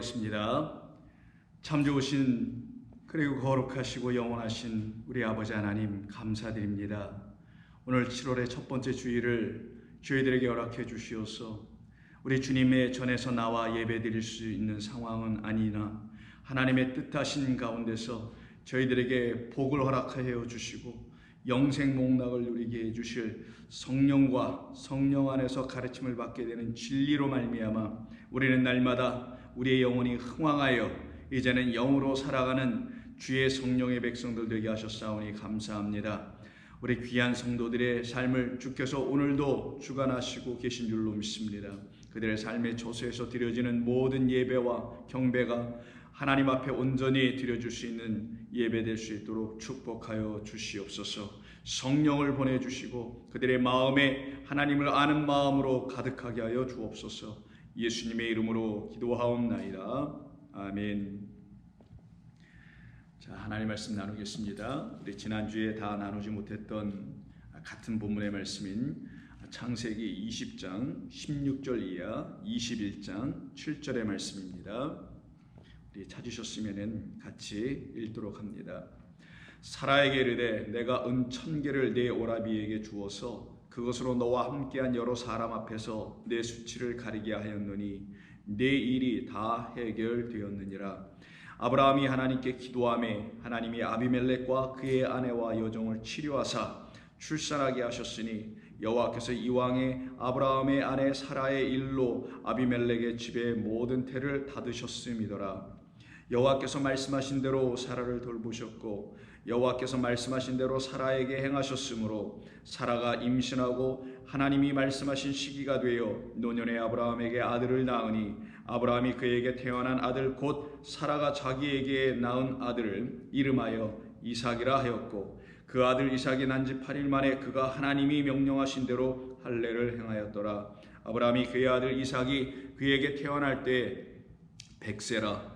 기도하겠습니다. 참 좋으신 그리고 거룩하시고 영원하신 우리 아버지 하나님 감사드립니다. 오늘 7월의 첫 번째 주일을 저희들에게 허락해 주시어서 우리 주님의 전에서 나와 예배드릴 수 있는 상황은 아니나 하나님의 뜻하신 가운데서 저희들에게 복을 허락하여 주시고 영생 목락을 누리게 해주실 성령과 성령 안에서 가르침을 받게 되는 진리로 말미암아 우리는 날마다 우리의 영혼이 흥왕하여 이제는 영으로 살아가는 주의 성령의 백성들 되게 하셨사오니 감사합니다. 우리 귀한 성도들의 삶을 주께서 오늘도 주관하시고 계신 줄로 믿습니다. 그들의 삶의 저수에서 드려지는 모든 예배와 경배가 하나님 앞에 온전히 드려줄 수 있는 예배될 수 있도록 축복하여 주시옵소서. 성령을 보내주시고 그들의 마음에 하나님을 아는 마음으로 가득하게 하여 주옵소서. 예수님의 이름으로 기도하옵나이다. 아멘. 자, 하나님 말씀 나누겠습니다. 우리 지난주에 다 나누지 못했던 같은 본문의 말씀인 창세기 20장 16절 이하 21장 7절의 말씀입니다. 우리 찾으셨으면 같이 읽도록 합니다. 사라에게 이르되 내가 은 1000개를 내 오라비에게 주어서 그것으로 너와 함께한 여러 사람 앞에서 내 수치를 가리게 하였노니 내 일이 다 해결되었느니라. 아브라함이 하나님께 기도하매 하나님이 아비멜렉과 그의 아내와 여종을 치료하사 출산하게 하셨으니 여호와께서 이왕에 아브라함의 아내 사라의 일로 아비멜렉의 집의 모든 태를 닫으셨음이더라. 여호와께서 말씀하신 대로 사라를 돌보셨고 여호와께서 말씀하신 대로 사라에게 행하셨으므로 사라가 임신하고 하나님이 말씀하신 시기가 되어 노년에 아브라함에게 아들을 낳으니 아브라함이 그에게 태어난 아들 곧 사라가 자기에게 낳은 아들을 이름하여 이삭이라 하였고 그 아들 이삭이 난 지 8일 만에 그가 하나님이 명령하신 대로 할례를 행하였더라. 아브라함이 그의 아들 이삭이 그에게 태어날 때 100세라.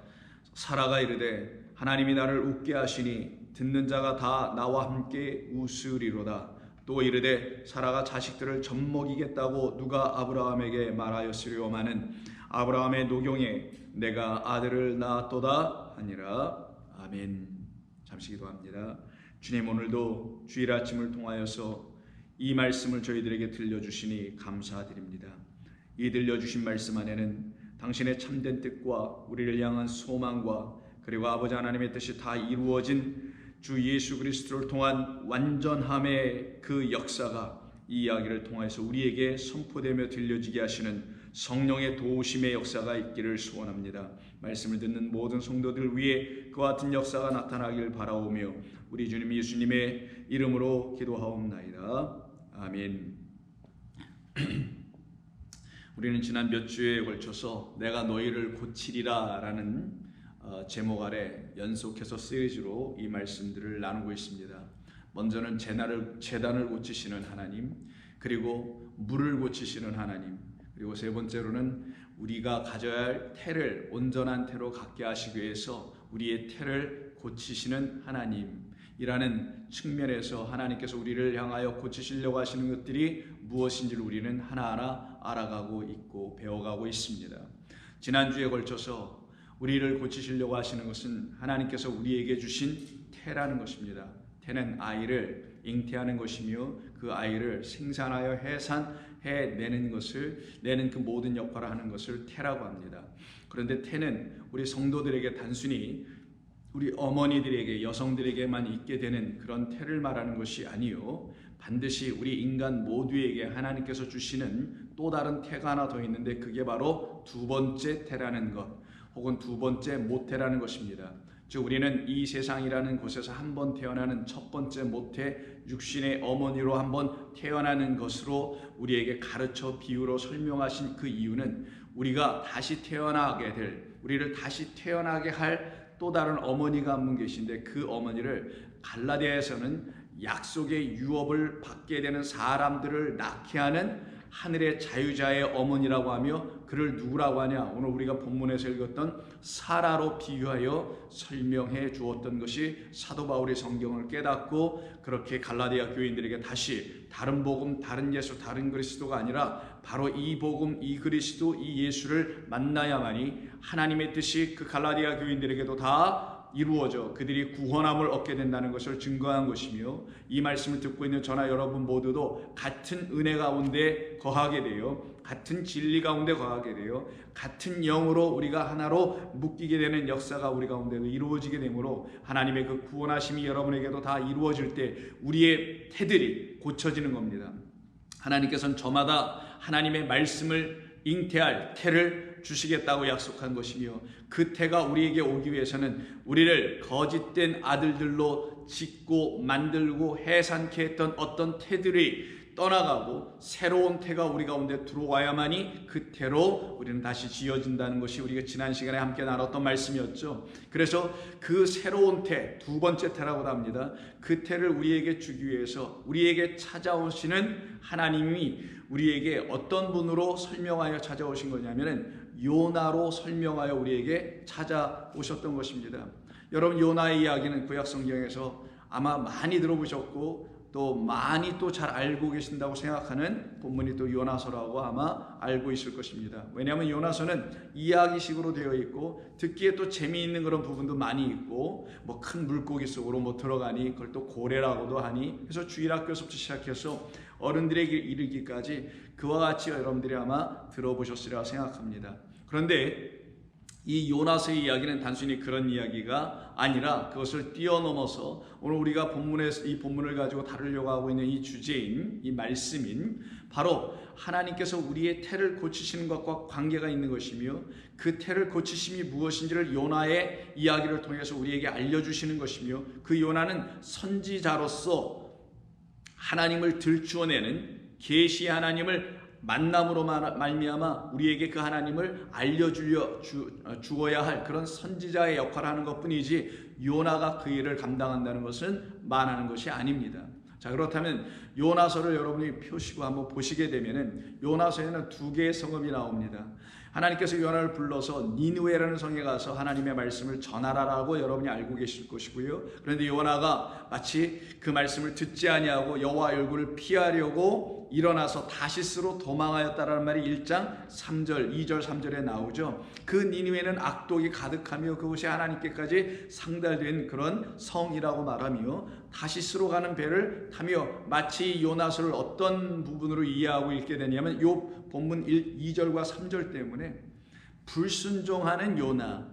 사라가 이르되 하나님이 나를 웃게 하시니 듣는 자가 다 나와 함께 웃으리로다. 또 이르되 사라가 자식들을 젖먹이겠다고 누가 아브라함에게 말하였으리오마는 아브라함의 노경에 내가 아들을 낳았도다 하니라. 아멘. 잠시 기도합니다. 주님, 오늘도 주일 아침을 통하여서 이 말씀을 저희들에게 들려주시니 감사드립니다. 이 들려주신 말씀 안에는 당신의 참된 뜻과 우리를 향한 소망과 그리고 아버지 하나님의 뜻이 다 이루어진 주 예수 그리스도를 통한 완전함의 그 역사가 이 이야기를 통해서 우리에게 선포되며 들려지게 하시는 성령의 도우심의 역사가 있기를 소원합니다. 말씀을 듣는 모든 성도들 위에 그와 같은 역사가 나타나길 바라오며 우리 주님 예수님의 이름으로 기도하옵나이다. 아멘. 우리는 지난 몇 주에 걸쳐서 내가 너희를 고치리라 라는 제목 아래 연속해서 시리즈로 이 말씀들을 나누고 있습니다. 먼저는 재단을 고치시는 하나님, 그리고 물을 고치시는 하나님, 그리고 세 번째로는 우리가 가져야 할 태를 온전한 태로 갖게 하시기 위해서 우리의 태를 고치시는 하나님이라는 측면에서 하나님께서 우리를 향하여 고치시려고 하시는 것들이 무엇인지를 우리는 하나하나 알아가고 있고 배워가고 있습니다. 지난주에 걸쳐서 우리를 고치시려고 하시는 것은 하나님께서 우리에게 주신 태라는 것입니다. 태는 아이를 잉태하는 것이며 그 아이를 생산하여 해산해내는 것을 내는 그 모든 역할을 하는 것을 태라고 합니다. 그런데 태는 우리 성도들에게 단순히 우리 어머니들에게 여성들에게만 있게 되는 그런 태를 말하는 것이 아니요, 반드시 우리 인간 모두에게 하나님께서 주시는 또 다른 태가 하나 더 있는데 그게 바로 두 번째 태라는 것 혹은 두 번째 모태라는 것입니다. 즉 우리는 이 세상이라는 곳에서 한번 태어나는 첫 번째 모태, 육신의 어머니로 한번 태어나는 것으로 우리에게 가르쳐 비유로 설명하신 그 이유는 우리가 다시 태어나게 될, 우리를 다시 태어나게 할 또 다른 어머니가 한 분 계신데 그 어머니를 갈라디아에서는 약속의 유업을 받게 되는 사람들을 낳게 하는 하늘의 자유자의 어머니라고 하며 그를 누구라고 하냐? 오늘 우리가 본문에서 읽었던 사라로 비유하여 설명해 주었던 것이 사도 바울이 성경을 깨닫고 그렇게 갈라디아 교인들에게 다시 다른 복음, 다른 예수, 다른 그리스도가 아니라 바로 이 복음, 이 그리스도, 이 예수를 만나야만이 하나님의 뜻이 그 갈라디아 교인들에게도 다 이루어져 그들이 구원함을 얻게 된다는 것을 증거한 것이며, 이 말씀을 듣고 있는 저나 여러분 모두도 같은 은혜 가운데 거하게 되어 같은 진리 가운데 거하게 되어 같은 영으로 우리가 하나로 묶이게 되는 역사가 우리 가운데도 이루어지게 되므로 하나님의 그 구원하심이 여러분에게도 다 이루어질 때 우리의 태들이 고쳐지는 겁니다. 하나님께서는 저마다 하나님의 말씀을 잉태할 태를 주시겠다고 약속한 것이며, 그 태가 우리에게 오기 위해서는 우리를 거짓된 아들들로 짓고 만들고 해산케 했던 어떤 태들이 떠나가고 새로운 태가 우리 가운데 들어와야만이 그 태로 우리는 다시 지어진다는 것이 우리가 지난 시간에 함께 나눴던 말씀이었죠. 그래서 그 새로운 태, 두 번째 태라고도 합니다. 그 태를 우리에게 주기 위해서 우리에게 찾아오시는 하나님이 우리에게 어떤 분으로 설명하여 찾아오신 거냐면은 요나로 설명하여 우리에게 찾아오셨던 것입니다. 여러분, 요나의 이야기는 구약 성경에서 아마 많이 들어보셨고 또 많이 또 잘 알고 계신다고 생각하는 본문이 또 요나서라고 아마 알고 있을 것입니다. 왜냐하면 요나서는 이야기식으로 되어 있고 듣기에 또 재미있는 그런 부분도 많이 있고, 뭐 큰 물고기 속으로 뭐 들어가니 그걸 또 고래라고도 하니, 그래서 주일학교에서부터 시작해서 어른들에게 이르기까지 그와 같이 여러분들이 아마 들어보셨으리라 생각합니다. 그런데 이 요나서의 이야기는 단순히 그런 이야기가 아니라 그것을 뛰어넘어서 오늘 우리가 이 본문을 가지고 다루려고 하고 있는 이 주제인, 이 말씀인 바로 하나님께서 우리의 태를 고치시는 것과 관계가 있는 것이며, 그 태를 고치심이 무엇인지를 요나의 이야기를 통해서 우리에게 알려주시는 것이며, 그 요나는 선지자로서 하나님을 들추어내는 계시 하나님을 만남으로 말미암아 우리에게 그 하나님을 주어야 할 그런 선지자의 역할을 하는 것뿐이지 요나가 그 일을 감당한다는 것은 말하는 것이 아닙니다. 자, 그렇다면 요나서를 여러분이 펴시고 한번 보시게 되면은 요나서에는 두 개의 성읍이 나옵니다. 하나님께서 요나를 불러서 니느웨라는 성에 가서 하나님의 말씀을 전하라라고 여러분이 알고 계실 것이고요. 그런데 요나가 마치 그 말씀을 듣지 아니하고 여호와의 얼굴을 피하려고 일어나서 다시스로 도망하였다라는 말이 1장 3절, 2절, 3절에 나오죠. 그 니느웨는 악독이 가득하며 그곳이 하나님께까지 상달된 그런 성이라고 말하며, 다시스로 가는 배를 타며 마치 요나서를 어떤 부분으로 이해하고 읽게 되냐면 요 본문 2절과 3절 때문에 불순종하는 요나,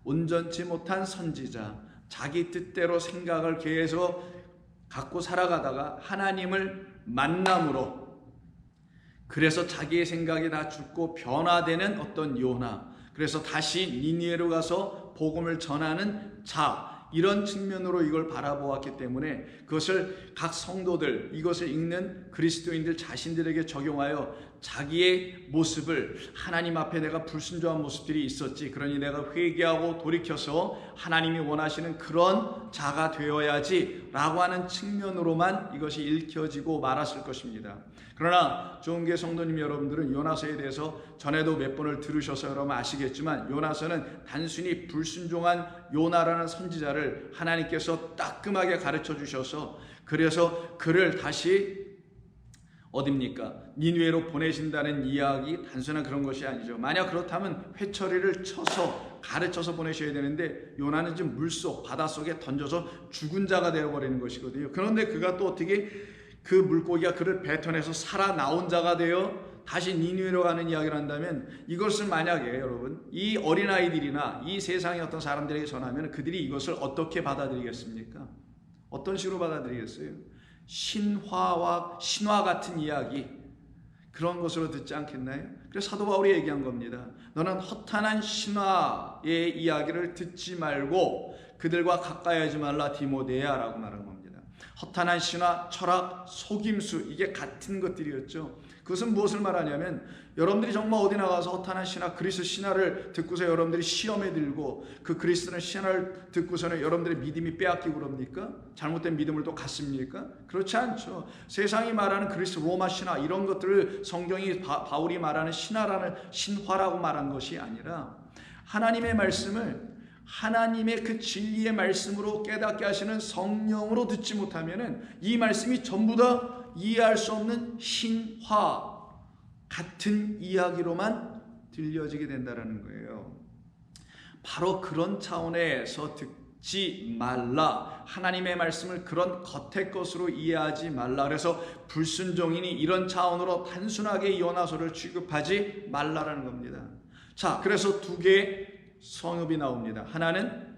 온전치 못한 선지자, 자기 뜻대로 생각을 계속 갖고 살아가다가 하나님을 만남으로, 그래서 자기의 생각이 다 죽고 변화되는 어떤 요나, 그래서 다시 니느웨로 가서 복음을 전하는 자, 이런 측면으로 이걸 바라보았기 때문에 그것을 각 성도들, 이것을 읽는 그리스도인들 자신들에게 적용하여 자기의 모습을, 하나님 앞에 내가 불순종한 모습들이 있었지, 그러니 내가 회개하고 돌이켜서 하나님이 원하시는 그런 자가 되어야지 라고 하는 측면으로만 이것이 읽혀지고 말았을 것입니다. 그러나 좋은교회 성도님 여러분들은 요나서에 대해서 전에도 몇 번을 들으셔서 여러분 아시겠지만, 요나서는 단순히 불순종한 요나라는 선지자를 하나님께서 따끔하게 가르쳐 주셔서 그래서 그를 다시 어딥니까? 니느웨로 보내신다는 이야기, 단순한 그런 것이 아니죠. 만약 그렇다면 회초리를 쳐서 가르쳐서 보내셔야 되는데 요나는 지금 물속, 바닷속에 던져서 죽은 자가 되어버리는 것이거든요. 그런데 그가 또 어떻게 그 물고기가 그를 뱉어내서 살아나온 자가 되어 다시 니느웨로 가는 이야기를 한다면, 이것을 만약에 여러분 이 어린아이들이나 이 세상의 어떤 사람들에게 전하면 그들이 이것을 어떻게 받아들이겠습니까? 어떤 식으로 받아들이겠어요? 신화 같은 이야기, 그런 것으로 듣지 않겠나요? 그래서 사도 바울이 얘기한 겁니다. 너는 허탄한 신화의 이야기를 듣지 말고 그들과 가까이 하지 말라 디모데야 라고 말한 겁니다. 허탄한 신화, 철학, 속임수, 이게 같은 것들이었죠. 그것은 무엇을 말하냐면 여러분들이 정말 어디 나가서 허탄한 신화, 그리스도 신화를 듣고서 여러분들이 시험에 들고 그 그리스도는 신화를 듣고서는 여러분들의 믿음이 빼앗기고 그럽니까? 잘못된 믿음을 또 갖습니까? 그렇지 않죠. 세상이 말하는 그리스도 로마 신화 이런 것들을 성경이 바울이 말하는 신화라고 말한 것이 아니라 하나님의 말씀을 하나님의 그 진리의 말씀으로 깨닫게 하시는 성령으로 듣지 못하면은 이 말씀이 전부 다 이해할 수 없는 신화 같은 이야기로만 들려지게 된다는 거예요. 바로 그런 차원에서 듣지 말라. 하나님의 말씀을 그런 겉의 것으로 이해하지 말라. 그래서 불순종이니 이런 차원으로 단순하게 요나서를 취급하지 말라라는 겁니다. 자, 그래서 두 개의 성읍이 나옵니다. 하나는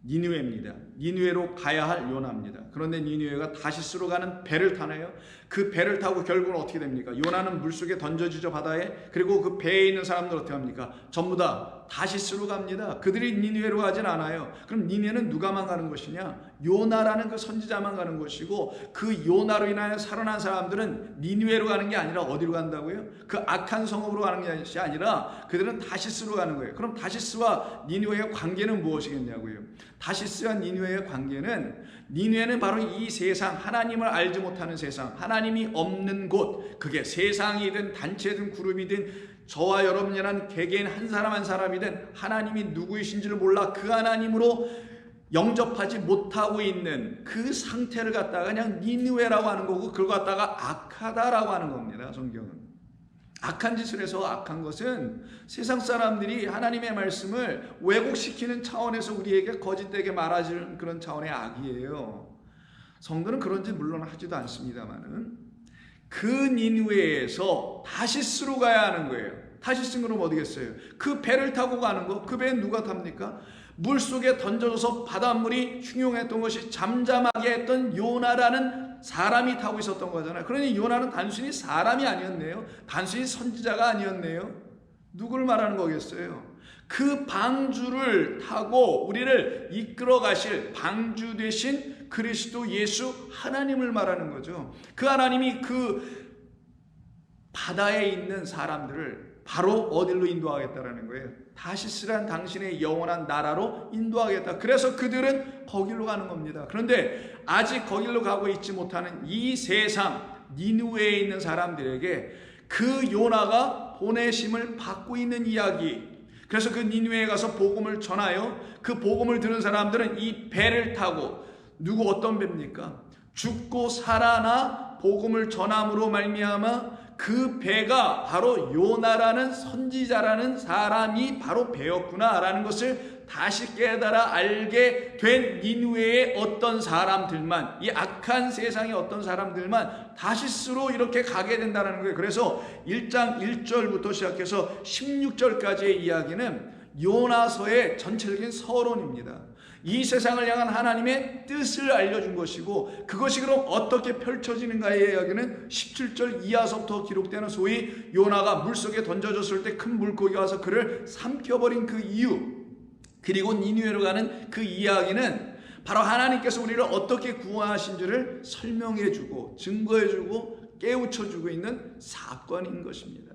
니느웨입니다. 니느웨로 가야 할 요나입니다. 그런데 니느웨가 다시스로 가는 배를 타네요. 그 배를 타고 결국은 어떻게 됩니까? 요나는 물속에 던져지죠, 바다에. 그리고 그 배에 있는 사람들 어떻게 합니까? 전부 다 다시스로 갑니다. 그들이 니느웨로 가진 않아요. 그럼 니느웨는 누가만 가는 것이냐? 요나라는 그 선지자만 가는 것이고, 그 요나로 인하여 살아난 사람들은 니느웨로 가는 게 아니라 어디로 간다고요? 그 악한 성읍으로 가는 것이 아니라 그들은 다시스로 가는 거예요. 그럼 다시스와 니느웨의 관계는 무엇이겠냐고요? 다시스와 니느웨의 관계는, 니느웨는 바로 이 세상, 하나님을 알지 못하는 세상, 하나님이 없는 곳, 그게 세상이든 단체든 그룹이든 저와 여러분이란 개개인 한 사람 한 사람이든 하나님이 누구이신지를 몰라 그 하나님으로 영접하지 못하고 있는 그 상태를 갖다가 그냥 니느웨라고 하는 거고, 그걸 갖다가 악하다라고 하는 겁니다. 성경은 악한 짓을 해서, 악한 것은 세상 사람들이 하나님의 말씀을 왜곡시키는 차원에서 우리에게 거짓되게 말하는 그런 차원의 악이에요. 성도는 그런 짓 물론 하지도 않습니다만은 그 니느웨에서 다시스로 가야 하는 거예요. 다시스는 그럼 어디겠어요? 그 배를 타고 가는 거, 그 배는 누가 탑니까? 물속에 던져져서 바닷물이 흉용했던 것이 잠잠하게 했던 요나라는 사람이 타고 있었던 거잖아요. 그러니 요나는 단순히 사람이 아니었네요. 단순히 선지자가 아니었네요. 누구를 말하는 거겠어요? 그 방주를 타고 우리를 이끌어 가실 방주 되신 그리스도 예수 하나님을 말하는 거죠. 그 하나님이 그 바다에 있는 사람들을 바로 어디로 인도하겠다라는 거예요? 다시스란 당신의 영원한 나라로 인도하겠다. 그래서 그들은 거기로 가는 겁니다. 그런데 아직 거기로 가고 있지 못하는 이 세상 니느웨에 있는 사람들에게 그 요나가 보내심을 받고 있는 이야기, 그래서 그 니느웨에 가서 복음을 전하여 그 복음을 들은 사람들은 이 배를 타고, 누구 어떤 배입니까? 죽고 살아나 복음을 전함으로 말미암아 그 배가 바로 요나라는 선지자라는 사람이 바로 배였구나라는 것을 다시 깨달아 알게 된 니느웨의 어떤 사람들만, 이 악한 세상의 어떤 사람들만 다시스로 이렇게 가게 된다는 거예요. 그래서 1장 1절부터 시작해서 16절까지의 이야기는 요나서의 전체적인 서론입니다. 이 세상을 향한 하나님의 뜻을 알려준 것이고, 그것이 그럼 어떻게 펼쳐지는가의 이야기는 17절 이하서부터 기록되는 소위 요나가 물속에 던져졌을 때 큰 물고기가 와서 그를 삼켜버린 그 이유, 그리고 니느웨로 가는 그 이야기는 바로 하나님께서 우리를 어떻게 구원하신지를 설명해주고 증거해주고 깨우쳐주고 있는 사건인 것입니다.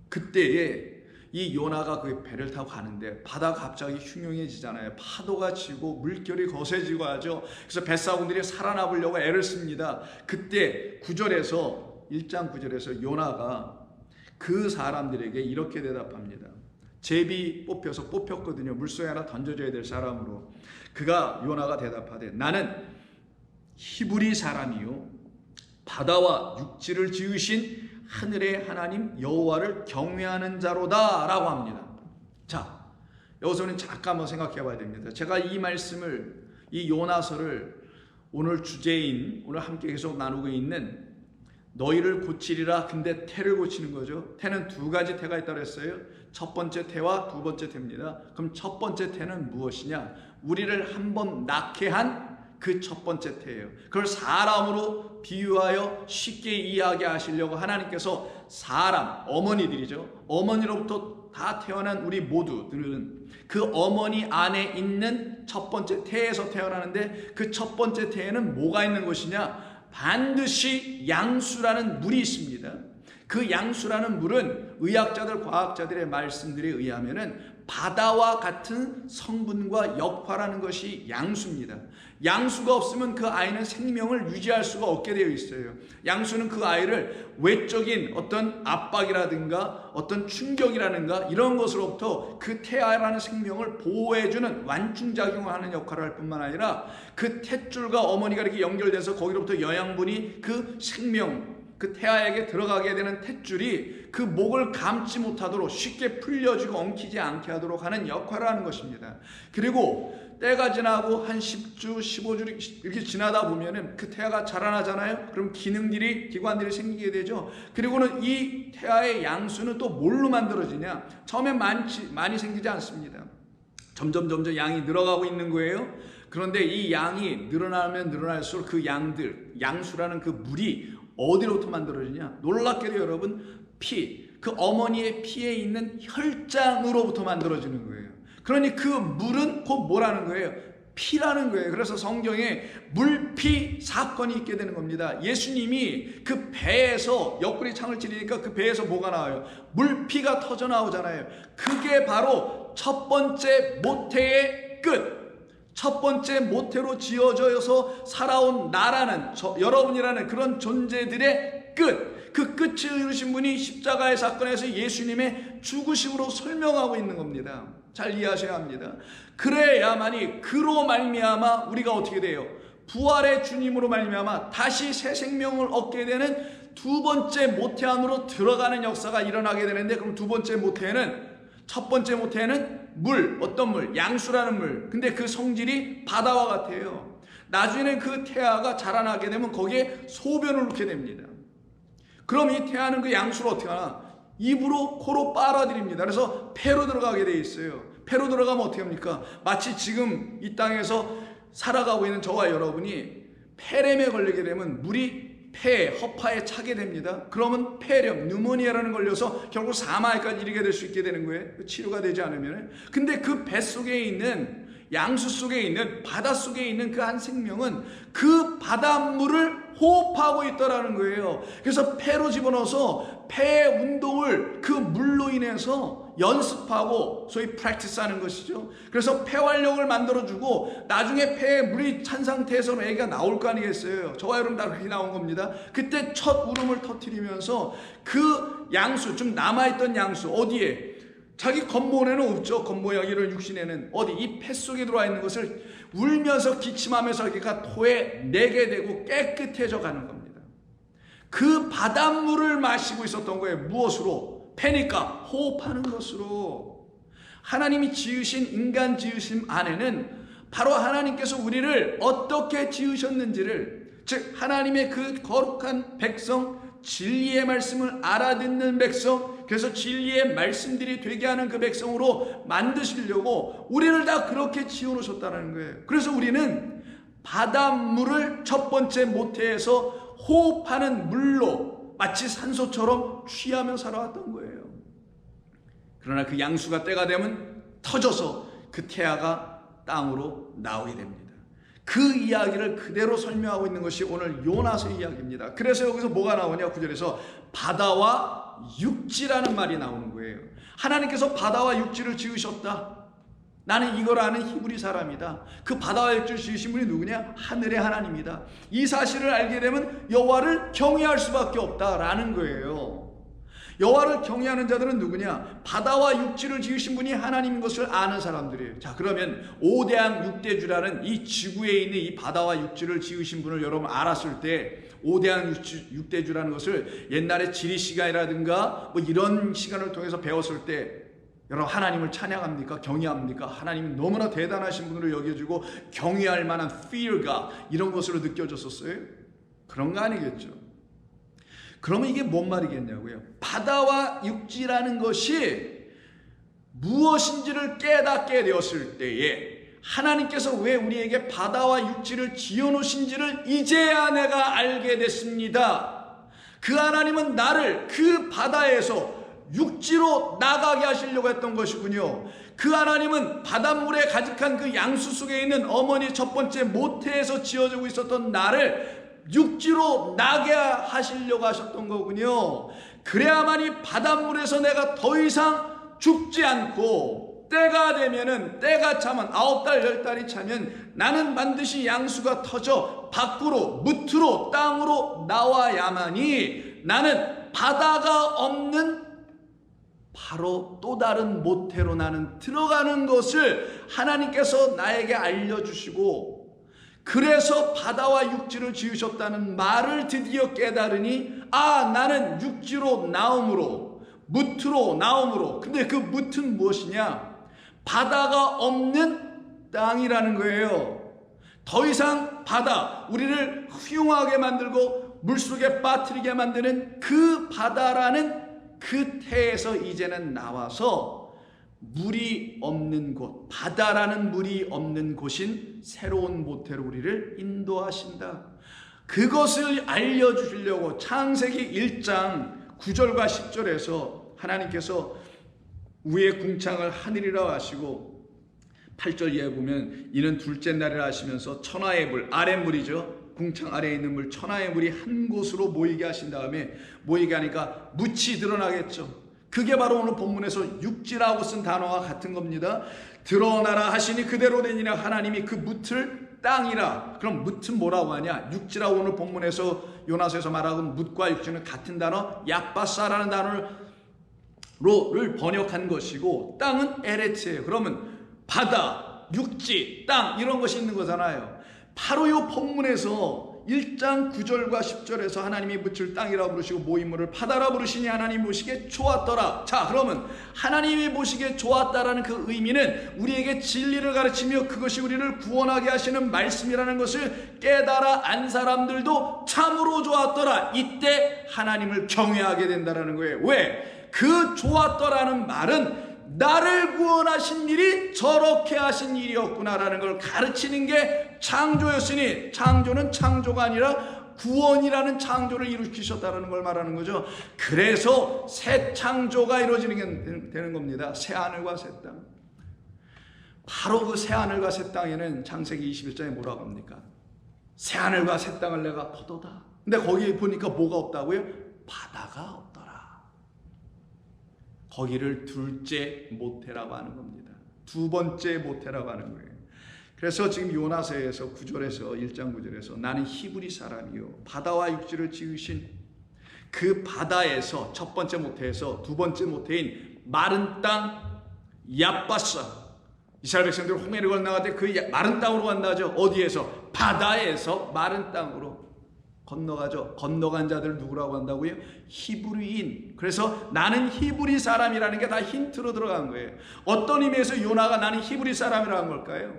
그때에 이 요나가 그 배를 타고 가는데 바다가 갑자기 흉흉해지잖아요. 파도가 치고 물결이 거세지고 하죠. 그래서 뱃사공들이 살아남으려고 애를 씁니다. 그때 9절에서 1장 9절에서 요나가 그 사람들에게 이렇게 대답합니다. 제비 뽑혔거든요. 물속에 하나 던져줘야 될 사람으로. 그가 요나가 대답하되 나는 히브리 사람이요 바다와 육지를 지으신 하늘의 하나님 여호와를 경외하는 자로다 라고 합니다. 자, 여기서는 잠깐 한번 생각해 봐야 됩니다. 제가 이 말씀을, 이 요나서를 오늘 주제인, 오늘 함께 계속 나누고 있는 너희를 고치리라, 근데 태를 고치는 거죠. 태는 두 가지 태가 있다고 했어요. 첫 번째 태와 두 번째 태입니다. 그럼 첫 번째 태는 무엇이냐? 우리를 한번 낳게 한 그 첫 번째 태예요. 그걸 사람으로 비유하여 쉽게 이야기하시려고 하나님께서 사람, 어머니들이죠. 어머니로부터 다 태어난 우리 모두들은 그 어머니 안에 있는 첫 번째 태에서 태어나는데, 그 첫 번째 태에는 뭐가 있는 것이냐? 반드시 양수라는 물이 있습니다. 그 양수라는 물은 의학자들, 과학자들의 말씀들에 의하면은 바다와 같은 성분과 역할하는 것이 양수입니다. 양수가 없으면 그 아이는 생명을 유지할 수가 없게 되어 있어요. 양수는 그 아이를 외적인 어떤 압박이라든가 어떤 충격이라든가 이런 것으로부터 그 태아라는 생명을 보호해주는 완충작용을 하는 역할을 할 뿐만 아니라, 그 탯줄과 어머니가 이렇게 연결돼서 거기로부터 영양분이 그 생명, 그 태아에게 들어가게 되는 탯줄이 그 목을 감지 못하도록 쉽게 풀려지고 엉키지 않게 하도록 하는 역할을 하는 것입니다. 그리고 때가 지나고 한 10주, 15주 이렇게 지나다 보면은 그 태아가 자라나잖아요. 그럼 기관들이 생기게 되죠. 그리고는 이 태아의 양수는 또 뭘로 만들어지냐? 처음엔 많이 생기지 않습니다. 점점 양이 늘어가고 있는 거예요. 그런데 이 양이 늘어나면 늘어날수록 그 양수라는 그 물이 어디로부터 만들어지냐? 놀랍게도 여러분, 그 어머니의 피에 있는 혈장으로부터 만들어지는 거예요. 그러니 그 물은 곧 뭐라는 거예요? 피라는 거예요. 그래서 성경에 물피 사건이 있게 되는 겁니다. 예수님이 그 배에서 옆구리 창을 찌르니까 그 배에서 뭐가 나와요? 물피가 터져 나오잖아요. 그게 바로 첫 번째 모태의 끝. 첫 번째 모태로 지어져서 살아온 나라는, 여러분이라는 그런 존재들의 끝, 그 끝을 이루신 분이 십자가의 사건에서 예수님의 죽으심으로 설명하고 있는 겁니다. 잘 이해하셔야 합니다. 그래야만이, 그로 말미암아 우리가 어떻게 돼요? 부활의 주님으로 말미암아 다시 새 생명을 얻게 되는 두 번째 모태 안으로 들어가는 역사가 일어나게 되는데, 그럼 두 번째 모태는, 첫 번째 모태는 물, 어떤 물? 양수라는 물. 근데 그 성질이 바다와 같아요. 나중에는 그 태아가 자라나게 되면 거기에 소변을 넣게 됩니다. 그럼 이 태아는 그 양수를 어떻게 하나? 입으로, 코로 빨아들입니다. 그래서 폐로 들어가게 돼 있어요. 폐로 들어가면 어떻게 합니까? 마치 지금 이 땅에서 살아가고 있는 저와 여러분이 폐렴에 걸리게 되면 물이 허파에 차게 됩니다. 그러면 폐렴, 뉴모니아라는 걸려서 결국 사망에까지 이르게 될 수 있게 되는 거예요. 치료가 되지 않으면. 근데 그 뱃속에 있는, 양수 속에 있는, 바다 속에 있는 그 한 생명은 그 바닷물을 호흡하고 있더라는 거예요. 그래서 폐로 집어넣어서 폐 운동을 그 물로 인해서 연습하고 소위 프랙티스 하는 것이죠. 그래서 폐활력을 만들어주고 나중에 폐에 물이 찬 상태에서 애기가 나올 거 아니겠어요. 저와 여러분 다 그렇게 나온 겁니다. 그때 첫 울음을 터뜨리면서 그 양수, 좀 남아있던 양수, 어디에? 자기 겉모에는 없죠. 겉모양 이런 육신에는 어디? 이 폐 속에 들어와 있는 것을 울면서 기침하면서 걔가 토에 내게 되고 깨끗해져 가는 겁니다. 그 바닷물을 마시고 있었던 거예요. 무엇으로? 폐니까 호흡하는 것으로. 하나님이 지으신 인간 지으심 안에는 바로 하나님께서 우리를 어떻게 지으셨는지를, 즉 하나님의 그 거룩한 백성, 진리의 말씀을 알아듣는 백성, 그래서 진리의 말씀들이 되게 하는 그 백성으로 만드시려고 우리를 다 그렇게 지어놓으셨다는 거예요. 그래서 우리는 바닷물을 첫 번째 모태에서 호흡하는 물로 마치 산소처럼 취하며 살아왔던 거예요. 그러나 그 양수가 때가 되면 터져서 그 태아가 땅으로 나오게 됩니다. 그 이야기를 그대로 설명하고 있는 것이 오늘 요나서 이야기입니다. 그래서 여기서 뭐가 나오냐? 9절에서 바다와 육지라는 말이 나오는 거예요. 하나님께서 바다와 육지를 지으셨다. 나는 이걸 아는 히브리 사람이다. 그 바다와 육지를 지으신 분이 누구냐? 하늘의 하나님이다. 이 사실을 알게 되면 여호와를 경외할 수밖에 없다라는 거예요. 여호와를 경외하는 자들은 누구냐? 바다와 육지를 지으신 분이 하나님인 것을 아는 사람들이에요. 자, 그러면 5대양 6대주라는 이 지구에 있는 이 바다와 육지를 지으신 분을 여러분 알았을 때, 5대양 6대주라는 것을 옛날에 지리 시간이라든가 뭐 이런 시간을 통해서 배웠을 때 여러분 하나님을 찬양합니까? 경외합니까? 하나님은 너무나 대단하신 분으로 여겨지고 경외할 만한 fear가 이런 것으로 느껴졌었어요? 그런 거 아니겠죠. 그러면 이게 뭔 말이겠냐고요? 바다와 육지라는 것이 무엇인지를 깨닫게 되었을 때에 하나님께서 왜 우리에게 바다와 육지를 지어놓으신지를 이제야 내가 알게 됐습니다. 그 하나님은 나를 그 바다에서 육지로 나가게 하시려고 했던 것이군요. 그 하나님은 바닷물에 가득한 그 양수 속에 있는 어머니 첫 번째 모태에서 지어지고 있었던 나를 육지로 나게 하시려고 하셨던 거군요. 그래야만이 바닷물에서 내가 더 이상 죽지 않고 때가 되면은, 때가 차면 9달 10달이 차면 나는 반드시 양수가 터져 밖으로, 무트로, 땅으로 나와야만이 나는 바다가 없는 바로 또 다른 모태로 나는 들어가는 것을 하나님께서 나에게 알려주시고, 그래서 바다와 육지를 지으셨다는 말을 드디어 깨달으니, 아, 나는 육지로 나옴으로, 무트로 나옴으로. 근데 그 무트는 무엇이냐? 바다가 없는 땅이라는 거예요. 더 이상 바다, 우리를 휘용하게 만들고 물속에 빠뜨리게 만드는 그 바다라는 그 태에서 이제는 나와서 물이 없는 곳, 바다라는 물이 없는 곳인 새로운 모태로 우리를 인도하신다. 그것을 알려주시려고 창세기 1장 9절과 10절에서 하나님께서 위에 궁창을 하늘이라 하시고, 8절 이하에 보면 이는 둘째 날이라 하시면서 천하의 물, 아랫물이죠. 궁창 아래에 있는 물, 천하의 물이 한 곳으로 모이게 하신 다음에, 모이게 하니까 묻이 드러나겠죠. 그게 바로 오늘 본문에서 육지라고 쓴 단어와 같은 겁니다. 드러나라 하시니 그대로 되니라. 하나님이 그 묻을 땅이라. 그럼 묻은 뭐라고 하냐? 육지라고 오늘 본문에서 요나서에서 말하고 묻과 육지는 같은 단어, 야빠사라는 단어를 번역한 것이고, 땅은 에레츠예요. 그러면 바다, 육지, 땅 이런 것이 있는 거잖아요. 바로 이 본문에서 1장 9절과 10절에서 하나님이 묻힐 땅이라 부르시고 모임물을 바다라 부르시니 하나님 보시기에 좋았더라. 자, 그러면 하나님이 보시기에 좋았다라는 그 의미는 우리에게 진리를 가르치며 그것이 우리를 구원하게 하시는 말씀이라는 것을 깨달아 안 사람들도 참으로 좋았더라. 이때 하나님을 경외하게 된다라는 거예요. 왜? 그 좋았더라는 말은 나를 구원하신 일이 저렇게 하신 일이었구나라는 걸 가르치는 게 창조였으니, 창조는 창조가 아니라 구원이라는 창조를 일으키셨다는 걸 말하는 거죠. 그래서 새 창조가 이루어지는 게 되는 겁니다. 새 하늘과 새 땅. 바로 그 새 하늘과 새 땅에는 창세기 21장에 뭐라고 합니까? 새 하늘과 새 땅을 내가 보도다. 근데 거기 보니까 뭐가 없다고요? 바다가 없더라. 거기를 둘째 모태라고 하는 겁니다. 두 번째 모태라고 하는 거예요. 그래서 지금 요나서에서 9절에서 1장 9절에서 나는 히브리 사람이요 바다와 육지를 지으신 그 바다에서 첫 번째 모태에서 두 번째 모태인 마른 땅 야빠사, 이스라엘 백성들이 홍해를 건너갈 때 그 마른 땅으로 간다죠. 어디에서? 바다에서 마른 땅으로 건너가죠. 건너간 자들 누구라고 한다고요? 히브리인. 그래서 나는 히브리 사람이라는 게 다 힌트로 들어간 거예요. 어떤 의미에서 요나가 나는 히브리 사람이라고 한 걸까요?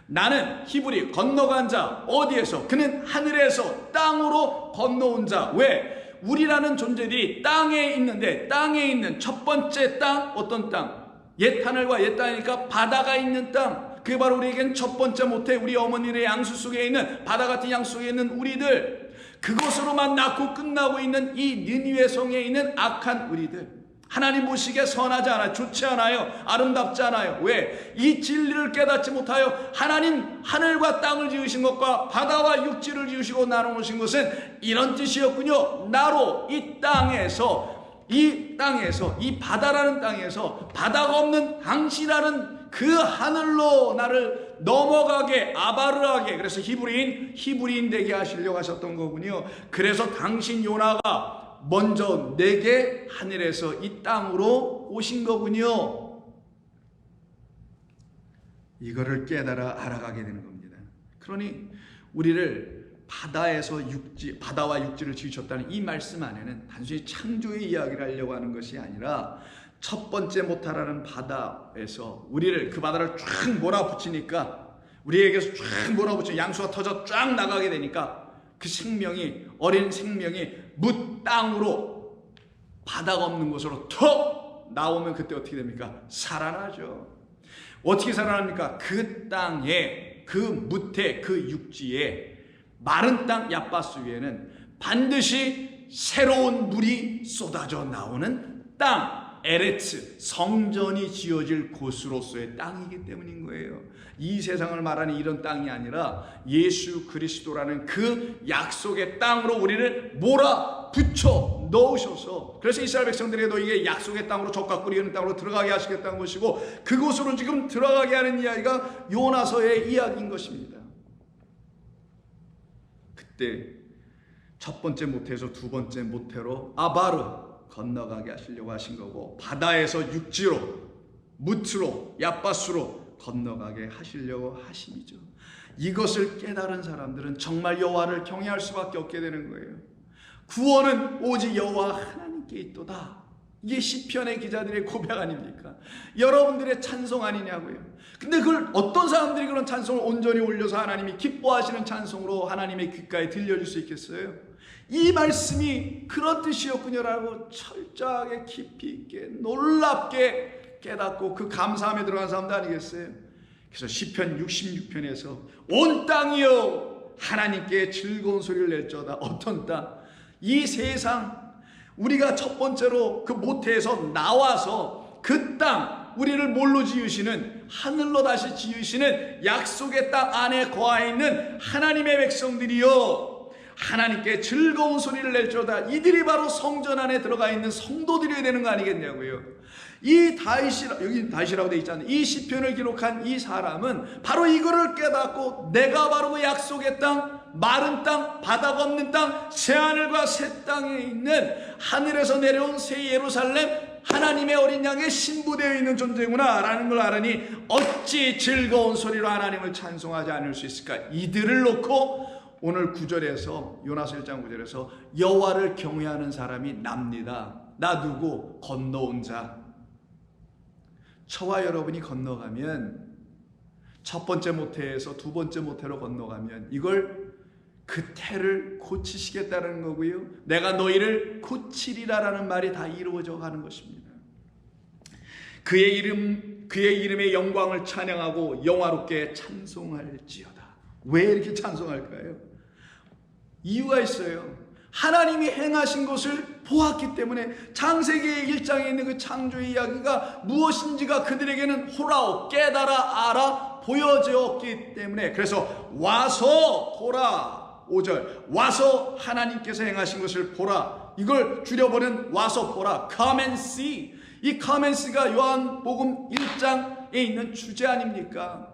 나는 히브리, 건너간 자. 어디에서? 그는 하늘에서 땅으로 건너온 자. 왜? 우리라는 존재들이 땅에 있는데, 땅에 있는 첫 번째 땅, 어떤 땅? 옛 하늘과 옛 땅이니까 바다가 있는 땅. 그게 바로 우리에겐 첫 번째 모태, 우리 어머니의 양수 속에 있는, 바다 같은 양수 속에 있는 우리들. 그것으로만 낳고 끝나고 있는 이 니느웨 성에 있는 악한 우리들. 하나님 보시기에 선하지 않아요. 좋지 않아요. 아름답지 않아요. 왜? 이 진리를 깨닫지 못하여 하나님 하늘과 땅을 지으신 것과 바다와 육지를 지으시고 나눠놓으신 것은 이런 뜻이었군요. 나로 이 땅에서, 이 바다라는 땅에서 바다가 없는 당신이라는 그 하늘로 나를 넘어가게, 아바르하게, 그래서 히브리인 되게 하시려고 하셨던 거군요. 그래서 당신 요나가 먼저 내게 하늘에서 이 땅으로 오신 거군요. 이거를 깨달아 알아가게 되는 겁니다. 그러니 우리를 바다와 육지를 지으셨다는 이 말씀 안에는 단순히 창조의 이야기를 하려고 하는 것이 아니라 첫 번째 모태라는 바다에서 우리를, 그 바다를 쫙 몰아붙이니까, 우리에게서 쫙 몰아붙여 양수가 터져 쫙 나가게 되니까 그 생명이, 어린 생명이 묻 땅으로, 바다가 없는 곳으로 턱 나오면 그때 어떻게 됩니까? 살아나죠. 어떻게 살아납니까? 그 땅에, 그 무태, 그 육지에, 마른 땅 얕바스 위에는 반드시 새로운 물이 쏟아져 나오는 땅, 에레츠, 성전이 지어질 곳으로서의 땅이기 때문인 거예요. 이 세상을 말하는 이런 땅이 아니라 예수 그리스도라는 그 약속의 땅으로 우리를 몰아붙여 넣으셔서, 그래서 이스라엘 백성들에게도 이게 약속의 땅으로 젖과 꿀이 흐르는 땅으로 들어가게 하시겠다는 것이고, 그곳으로 지금 들어가게 하는 이야기가 요나서의 이야기인 것입니다. 그때 첫 번째 모태에서 두 번째 모태로 아바르 건너가게 하시려고 하신 거고, 바다에서 육지로, 무트로, 얕바스로 건너가게 하시려고 하심이죠. 이것을 깨달은 사람들은 정말 여호와를 경외할 수밖에 없게 되는 거예요. 구원은 오직 여호와 하나님께 있도다. 이게 시편의 기자들의 고백 아닙니까? 여러분들의 찬송 아니냐고요. 근데 그걸 어떤 사람들이 그런 찬송을 온전히 올려서 하나님이 기뻐하시는 찬송으로 하나님의 귓가에 들려줄 수 있겠어요? 이 말씀이 그런 뜻이었군요라고 철저하게 깊이 있게 놀랍게 깨닫고 그 감사함에 들어간 사람도 아니겠어요? 그래서 시편 66편에서 온 땅이여 하나님께 즐거운 소리를 낼지어다. 어떤 땅? 이 세상, 우리가 첫 번째로 그 모태에서 나와서 그 땅, 우리를 뭘로 지으시는, 하늘로 다시 지으시는 약속의 땅 안에 거하 있는 하나님의 백성들이요 하나님께 즐거운 소리를 낼지어다. 이들이 바로 성전 안에 들어가 있는 성도들이 되는 거 아니겠냐고요. 이 다윗이라, 여기 다윗이라고 되어 있잖아요. 이 시편을 기록한 이 사람은 바로 이거를 깨닫고, 내가 바로 그 약속의 땅, 마른 땅, 바다가 없는 땅, 새하늘과 새 땅에 있는 하늘에서 내려온 새 예루살렘, 하나님의 어린 양에 신부되어 있는 존재구나 라는 걸 알으니 어찌 즐거운 소리로 하나님을 찬송하지 않을 수 있을까. 이들을 놓고 오늘 9절에서, 요나서 1장 9절에서 여호와를 경외하는 사람이 납니다. 나 누구? 건너온 자. 저와 여러분이 건너가면, 첫 번째 모태에서 두 번째 모태로 건너가면 이걸, 그 태를 고치시겠다는 거고요, 내가 너희를 고치리라라는 말이 다 이루어져 가는 것입니다. 그의 이름의 영광을 찬양하고 영화롭게 찬송할지어다. 왜 이렇게 찬송할까요? 이유가 있어요. 하나님이 행하신 것을 보았기 때문에. 창세기 1장에 있는 그 창조의 이야기가 무엇인지가 그들에게는 호라오, 깨달아 알아 보여졌기 때문에. 그래서 와서 보라. 5절 와서 하나님께서 행하신 것을 보라. 이걸 줄여버린 와서 보라, come and see. 이 come and see가 요한복음 1장에 있는 주제 아닙니까?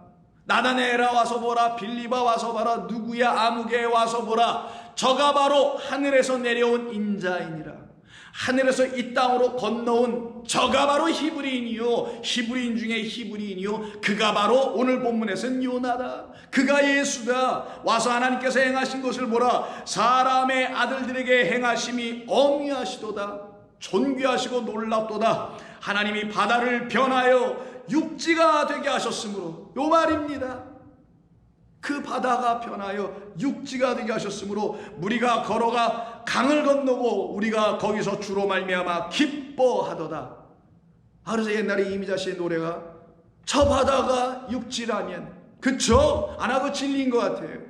나다네엘아 와서 보라, 빌립아 와서 보라, 누구야 아무개 와서 보라. 저가 바로 하늘에서 내려온 인자이니라. 하늘에서 이 땅으로 건너온 저가 바로 히브리인이요, 히브리인 중에 히브리인이요, 그가 바로 오늘 본문에서는 요나다. 그가 예수다. 와서 하나님께서 행하신 것을 보라. 사람의 아들들에게 행하심이 엄미하시도다. 존귀하시고 놀랍도다. 하나님이 바다를 변하여 육지가 되게 하셨으므로, 요 말입니다. 그 바다가 변하여 육지가 되게 하셨으므로 우리가 걸어가 강을 건너고 우리가 거기서 주로 말미암아 기뻐하도다. 그래서 옛날에 이미자 씨의 노래가 저 바다가 육지라면, 그쵸? 안 하고 진리인 것 같아요.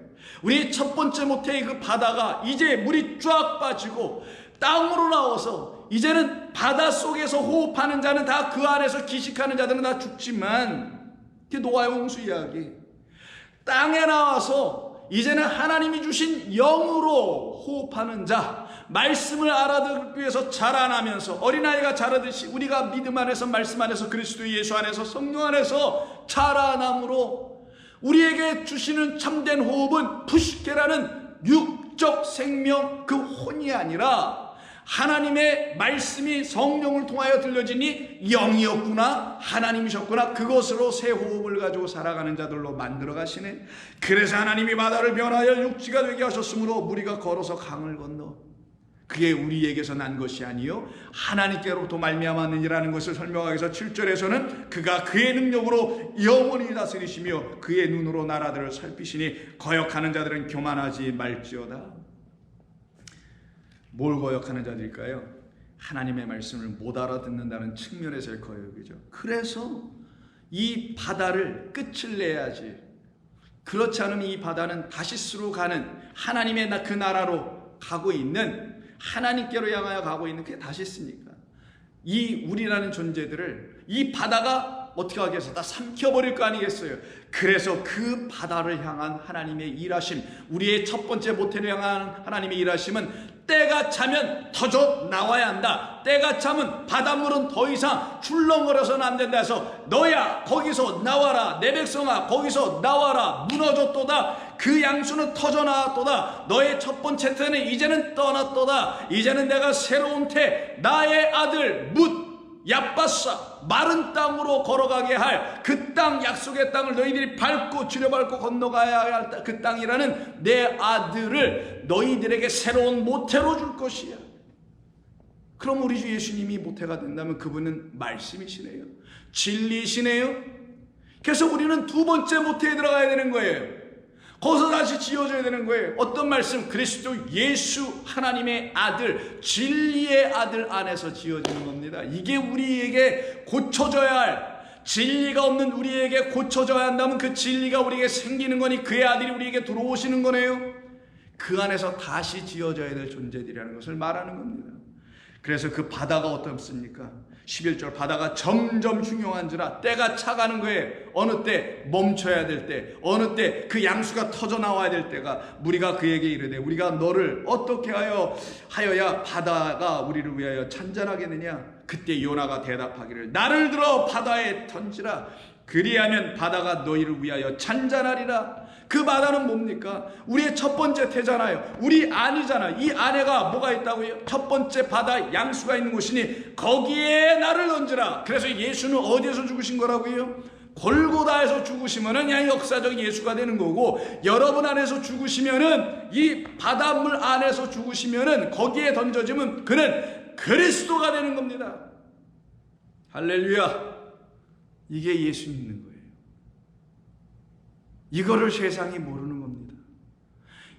우리 첫 번째 모태의 그 바다가 이제 물이 쫙 빠지고 땅으로 나와서 이제는 바다 속에서 호흡하는 자는 다, 그 안에서 기식하는 자들은 다 죽지만, 이게 노아의 홍수 이야기. 땅에 나와서 이제는 하나님이 주신 영으로 호흡하는 자, 말씀을 알아듣기 위해서 자라나면서 어린아이가 자라듯이 우리가 믿음 안에서, 말씀 안에서, 그리스도 예수 안에서, 성령 안에서 자라남으로 우리에게 주시는 참된 호흡은 푸시케라는 육적 생명, 그 혼이 아니라 하나님의 말씀이 성령을 통하여 들려지니 영이었구나, 하나님이셨구나, 그것으로 새 호흡을 가지고 살아가는 자들로 만들어 가시네. 그래서 하나님이 바다를 변하여 육지가 되게 하셨으므로 우리가 걸어서 강을 건너, 그게 우리에게서 난 것이 아니요 하나님께로부터 말미암았느니라는 것을 설명하기 위해서 7절에서는 그가 그의 능력으로 영원히 다스리시며 그의 눈으로 나라들을 살피시니 거역하는 자들은 교만하지 말지어다. 뭘 거역하는 자들일까요? 하나님의 말씀을 못 알아듣는다는 측면에서의 거역이죠. 그래서 이 바다를 끝을 내야지. 그렇지 않으면 이 바다는 다시스로 가는 하나님의 그 나라로 가고 있는, 하나님께로 향하여 가고 있는, 그게 다시스니까 이 우리라는 존재들을 이 바다가 어떻게 하겠어? 다 삼켜버릴 거 아니겠어요? 그래서 그 바다를 향한 하나님의 일하심, 우리의 첫 번째 모태를 향한 하나님의 일하심은 때가 차면 터져 나와야 한다. 때가 차면 바닷물은 더 이상 출렁거려서는 안 된다 해서 너야 거기서 나와라, 내 백성아 거기서 나와라, 무너졌도다, 그 양수는 터져 나왔도다, 너의 첫 번째 때는 이제는 떠났도다, 이제는 내가 새로운 태 나의 아들 뭇 야빠싸 마른 땅으로 걸어가게 할 그 땅, 약속의 땅을 너희들이 밟고 줄여밟고 건너가야 할 그 땅이라는 내 아들을 너희들에게 새로운 모태로 줄 것이야. 그럼 우리 주 예수님이 모태가 된다면 그분은 말씀이시네요, 진리시네요. 그래서 우리는 두 번째 모태에 들어가야 되는 거예요. 거기서 다시 지어져야 되는 거예요. 어떤 말씀? 그리스도 예수 하나님의 아들, 진리의 아들 안에서 지어지는 겁니다. 이게 우리에게 고쳐져야 할, 진리가 없는 우리에게 고쳐져야 한다면 그 진리가 우리에게 생기는 거니 그의 아들이 우리에게 들어오시는 거네요. 그 안에서 다시 지어져야 될 존재들이라는 것을 말하는 겁니다. 그래서 그 바다가 어떻습니까? 11절, 바다가 점점 흉흉한지라 때가 차가는 거예요. 어느 때 멈춰야 될 때, 어느 때 그 양수가 터져 나와야 될 때가, 무리가 그에게 이르되 우리가 너를 어떻게 하여야 바다가 우리를 위하여 찬잔하겠느냐? 그때 요나가 대답하기를 나를 들어 바다에 던지라, 그리하면 바다가 너희를 위하여 찬잔하리라. 그 바다는 뭡니까? 우리의 첫 번째 태잖아요. 우리 안이잖아. 이 안에가 뭐가 있다고요? 첫 번째 바다 양수가 있는 곳이니 거기에 나를 던지라. 그래서 예수는 어디에서 죽으신 거라고요? 골고다에서 죽으시면은 그냥 역사적 예수가 되는 거고, 여러분 안에서 죽으시면은, 이 바닷물 안에서 죽으시면은, 거기에 던져지면 그는 그리스도가 되는 겁니다. 할렐루야. 이게 예수 믿는 거예요. 이거를 세상이 모르는 겁니다.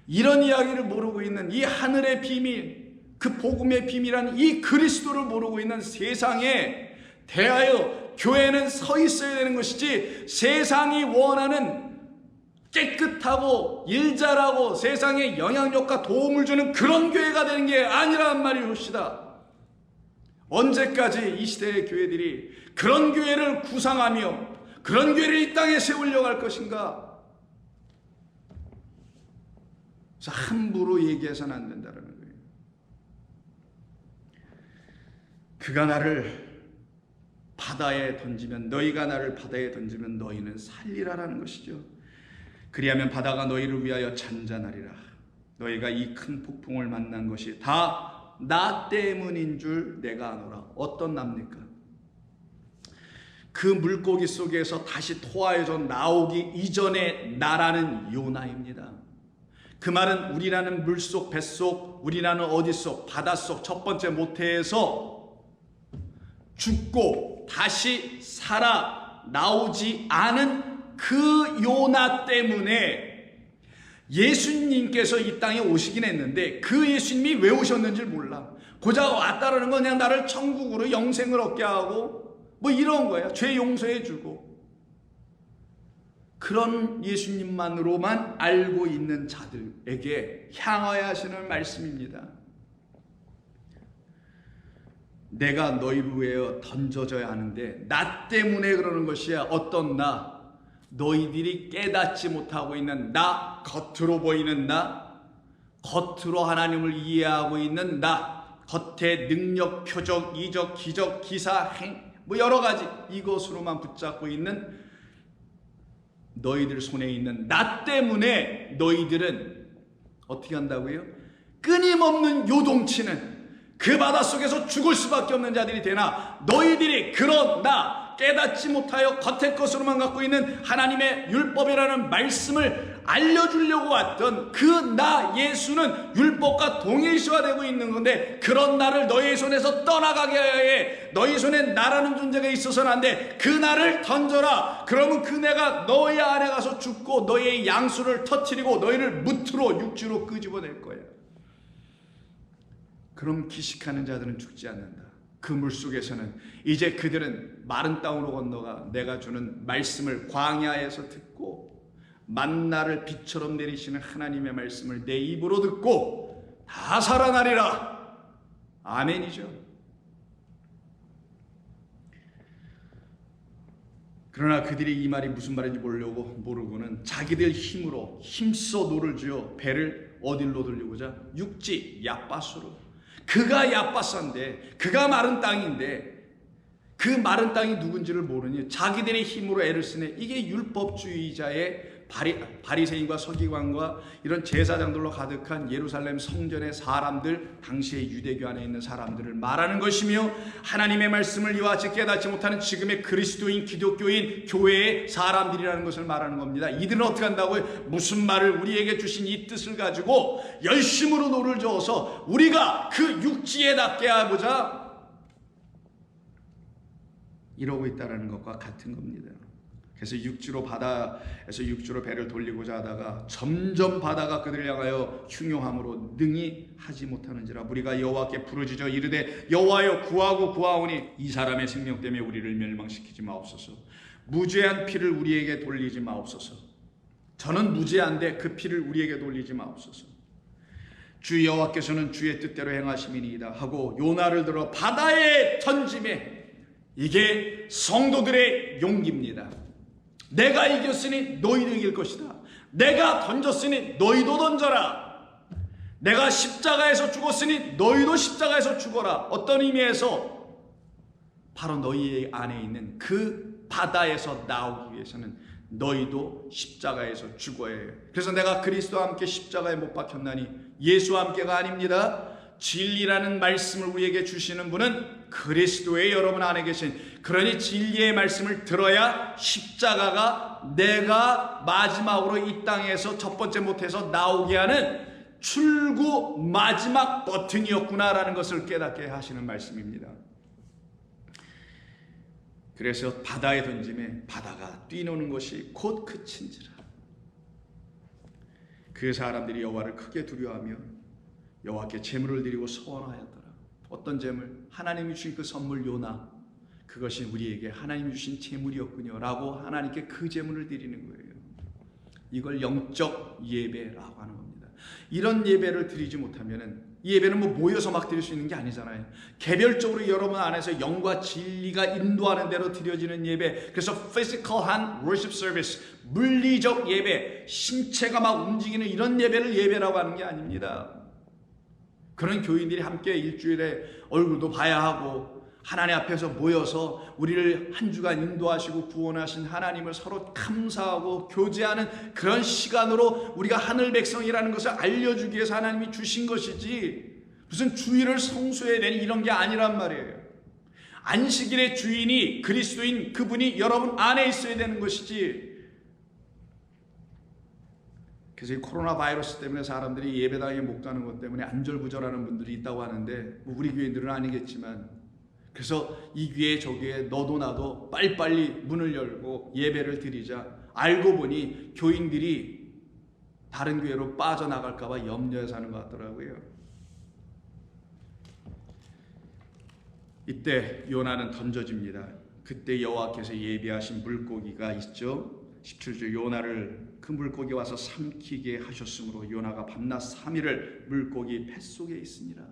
이런 이야기를 모르고 있는 이 하늘의 비밀, 그 복음의 비밀한 이 그리스도를 모르고 있는 세상에 대하여 교회는 서 있어야 되는 것이지, 세상이 원하는 깨끗하고 일 잘하고 세상에 영향력과 도움을 주는 그런 교회가 되는 게 아니란 말이옵시다. 언제까지 이 시대의 교회들이 그런 교회를 구상하며 그런 교회를 이 땅에 세우려고 할 것인가? 그래서 함부로 얘기해서는 안 된다는 거예요. 그가 나를 바다에 던지면, 너희가 나를 바다에 던지면 너희는 살리라라는 것이죠. 그리하면 바다가 너희를 위하여 잔잔하리라. 너희가 이 큰 폭풍을 만난 것이 다 나 때문인 줄 내가 아노라. 어떤 납니까? 그 물고기 속에서 다시 토하여져 나오기 이전의 나라는 요나입니다. 그 말은 우리라는 물속, 뱃속, 우리라는 어디속, 바닷속 첫 번째 모태에서 죽고 다시 살아 나오지 않은 그 요나 때문에 예수님께서 이 땅에 오시긴 했는데, 그 예수님이 왜 오셨는지를 몰라. 고작 왔다라는 건 그냥 나를 천국으로 영생을 얻게 하고 뭐 이런 거예요. 죄 용서해 주고. 그런 예수님만으로만 알고 있는 자들에게 향하여 하시는 말씀입니다. 내가 너희를 위하여 던져져야 하는데 나 때문에 그러는 것이야. 어떤 나? 너희들이 깨닫지 못하고 있는 나, 겉으로 보이는 나, 겉으로 하나님을 이해하고 있는 나, 겉에 능력, 표적, 이적, 기적, 기사, 행, 뭐 여러 가지 이것으로만 붙잡고 있는 너희들 손에 있는 나 때문에 너희들은 어떻게 한다고요? 끊임없는 요동치는 그 바닷속에서 죽을 수밖에 없는 자들이 되나, 너희들이 그런 나, 깨닫지 못하여 겉의 것으로만 갖고 있는 하나님의 율법이라는 말씀을 알려주려고 왔던 그 나 예수는 율법과 동일시화되고 있는 건데, 그런 나를 너희 손에서 떠나가게 해. 너희 손에 나라는 존재가 있어서는 안 돼. 그 나를 던져라. 그러면 그 내가 너희 안에 가서 죽고 너희의 양수를 터뜨리고 너희를 무트로 육지로 끄집어낼 거야. 그럼 기식하는 자들은 죽지 않는다. 그 물속에서는 이제 그들은 마른 땅으로 건너가 내가 주는 말씀을 광야에서 듣고 만나를 비처럼 내리시는 하나님의 말씀을 내 입으로 듣고 다 살아나리라. 아멘이죠. 그러나 그들이 이 말이 무슨 말인지 모르고는 자기들 힘으로 힘써 노를 쥐어 배를 어디로 돌리고자 육지 얍바스로, 그가 얍바스인데 그가 마른 땅인데 그 마른 땅이 누군지를 모르니 자기들의 힘으로 애를 쓰네. 이게 율법주의자의 바리새인과 서기관과 이런 제사장들로 가득한 예루살렘 성전의 사람들, 당시의 유대교 안에 있는 사람들을 말하는 것이며, 하나님의 말씀을 이와 같이 깨닫지 못하는 지금의 그리스도인, 기독교인, 교회의 사람들이라는 것을 말하는 겁니다. 이들은 어떻게 한다고요? 무슨 말을 우리에게 주신 이 뜻을 가지고 열심으로 노를 저어서 우리가 그 육지에 닿게 해보자, 이러고 있다는 것과 같은 겁니다. 그래서 바다에서 육지로 배를 돌리고자 하다가 점점 바다가 그들을 향하여 흉용함으로 능히 하지 못하는지라. 우리가 여호와께 부르짖어 이르되 여호와여 구하고 구하오니 이 사람의 생명 때문에 우리를 멸망시키지 마옵소서. 무죄한 피를 우리에게 돌리지 마옵소서. 저는 무죄한데 그 피를 우리에게 돌리지 마옵소서. 주 여호와께서는 주의 뜻대로 행하심이니이다 하고 요나를 들어 바다에 던짐에, 이게 성도들의 용기입니다. 내가 이겼으니 너희도 이길 것이다. 내가 던졌으니 너희도 던져라. 내가 십자가에서 죽었으니 너희도 십자가에서 죽어라. 어떤 의미에서 바로 너희 안에 있는 그 바다에서 나오기 위해서는 너희도 십자가에서 죽어야 해요. 그래서 내가 그리스도와 함께 십자가에 못 박혔나니 예수와 함께가 아닙니다. 진리라는 말씀을 우리에게 주시는 분은 그리스도의 여러분 안에 계신, 그러니 진리의 말씀을 들어야 십자가가 내가 마지막으로 이 땅에서 첫 번째 못해서 나오게 하는 출구 마지막 버튼이었구나라는 것을 깨닫게 하시는 말씀입니다. 그래서 바다에 던짐에 바다가 뛰노는 것이 곧 그친지라. 그 사람들이 여호와를 크게 두려워하며 여호와께 제물을 드리고 소원하였더라. 어떤 제물? 하나님이 주신 그 선물 요나, 그것이 우리에게 하나님이 주신 제물이었군요 라고 하나님께 그 제물을 드리는 거예요. 이걸 영적 예배라고 하는 겁니다. 이런 예배를 드리지 못하면은, 이 예배는 모여서 막 드릴 수 있는 게 아니잖아요. 개별적으로 여러분 안에서 영과 진리가 인도하는 대로 드려지는 예배, 그래서 physical한 worship service, 물리적 예배, 신체가 막 움직이는 이런 예배를 예배라고 하는 게 아닙니다. 그런 교인들이 함께 일주일에 얼굴도 봐야 하고 하나님 앞에서 모여서 우리를 한 주간 인도하시고 구원하신 하나님을 서로 감사하고 교제하는 그런 시간으로 우리가 하늘 백성이라는 것을 알려주기 위해서 하나님이 주신 것이지, 무슨 주일을 성수해야 되는 이런 게 아니란 말이에요. 안식일의 주인이 그리스도인 그분이 여러분 안에 있어야 되는 것이지. 그래서 이 코로나 바이러스 때문에 사람들이 예배당에 못 가는 것 때문에 안절부절하는 분들이 있다고 하는데, 우리 교인들은 아니겠지만, 그래서 이 교회 저 교회 너도 나도 빨리빨리 문을 열고 예배를 드리자. 알고 보니 교인들이 다른 교회로 빠져나갈까 봐 염려해서 하는 것 같더라고요. 이때 요나는 던져집니다. 그때 여호와께서 예비하신 물고기가 있죠. 17절, 요나를 그 물고기 와서 삼키게 하셨으므로 요나가 밤낮 3일을 물고기 뱃속에 있으니라.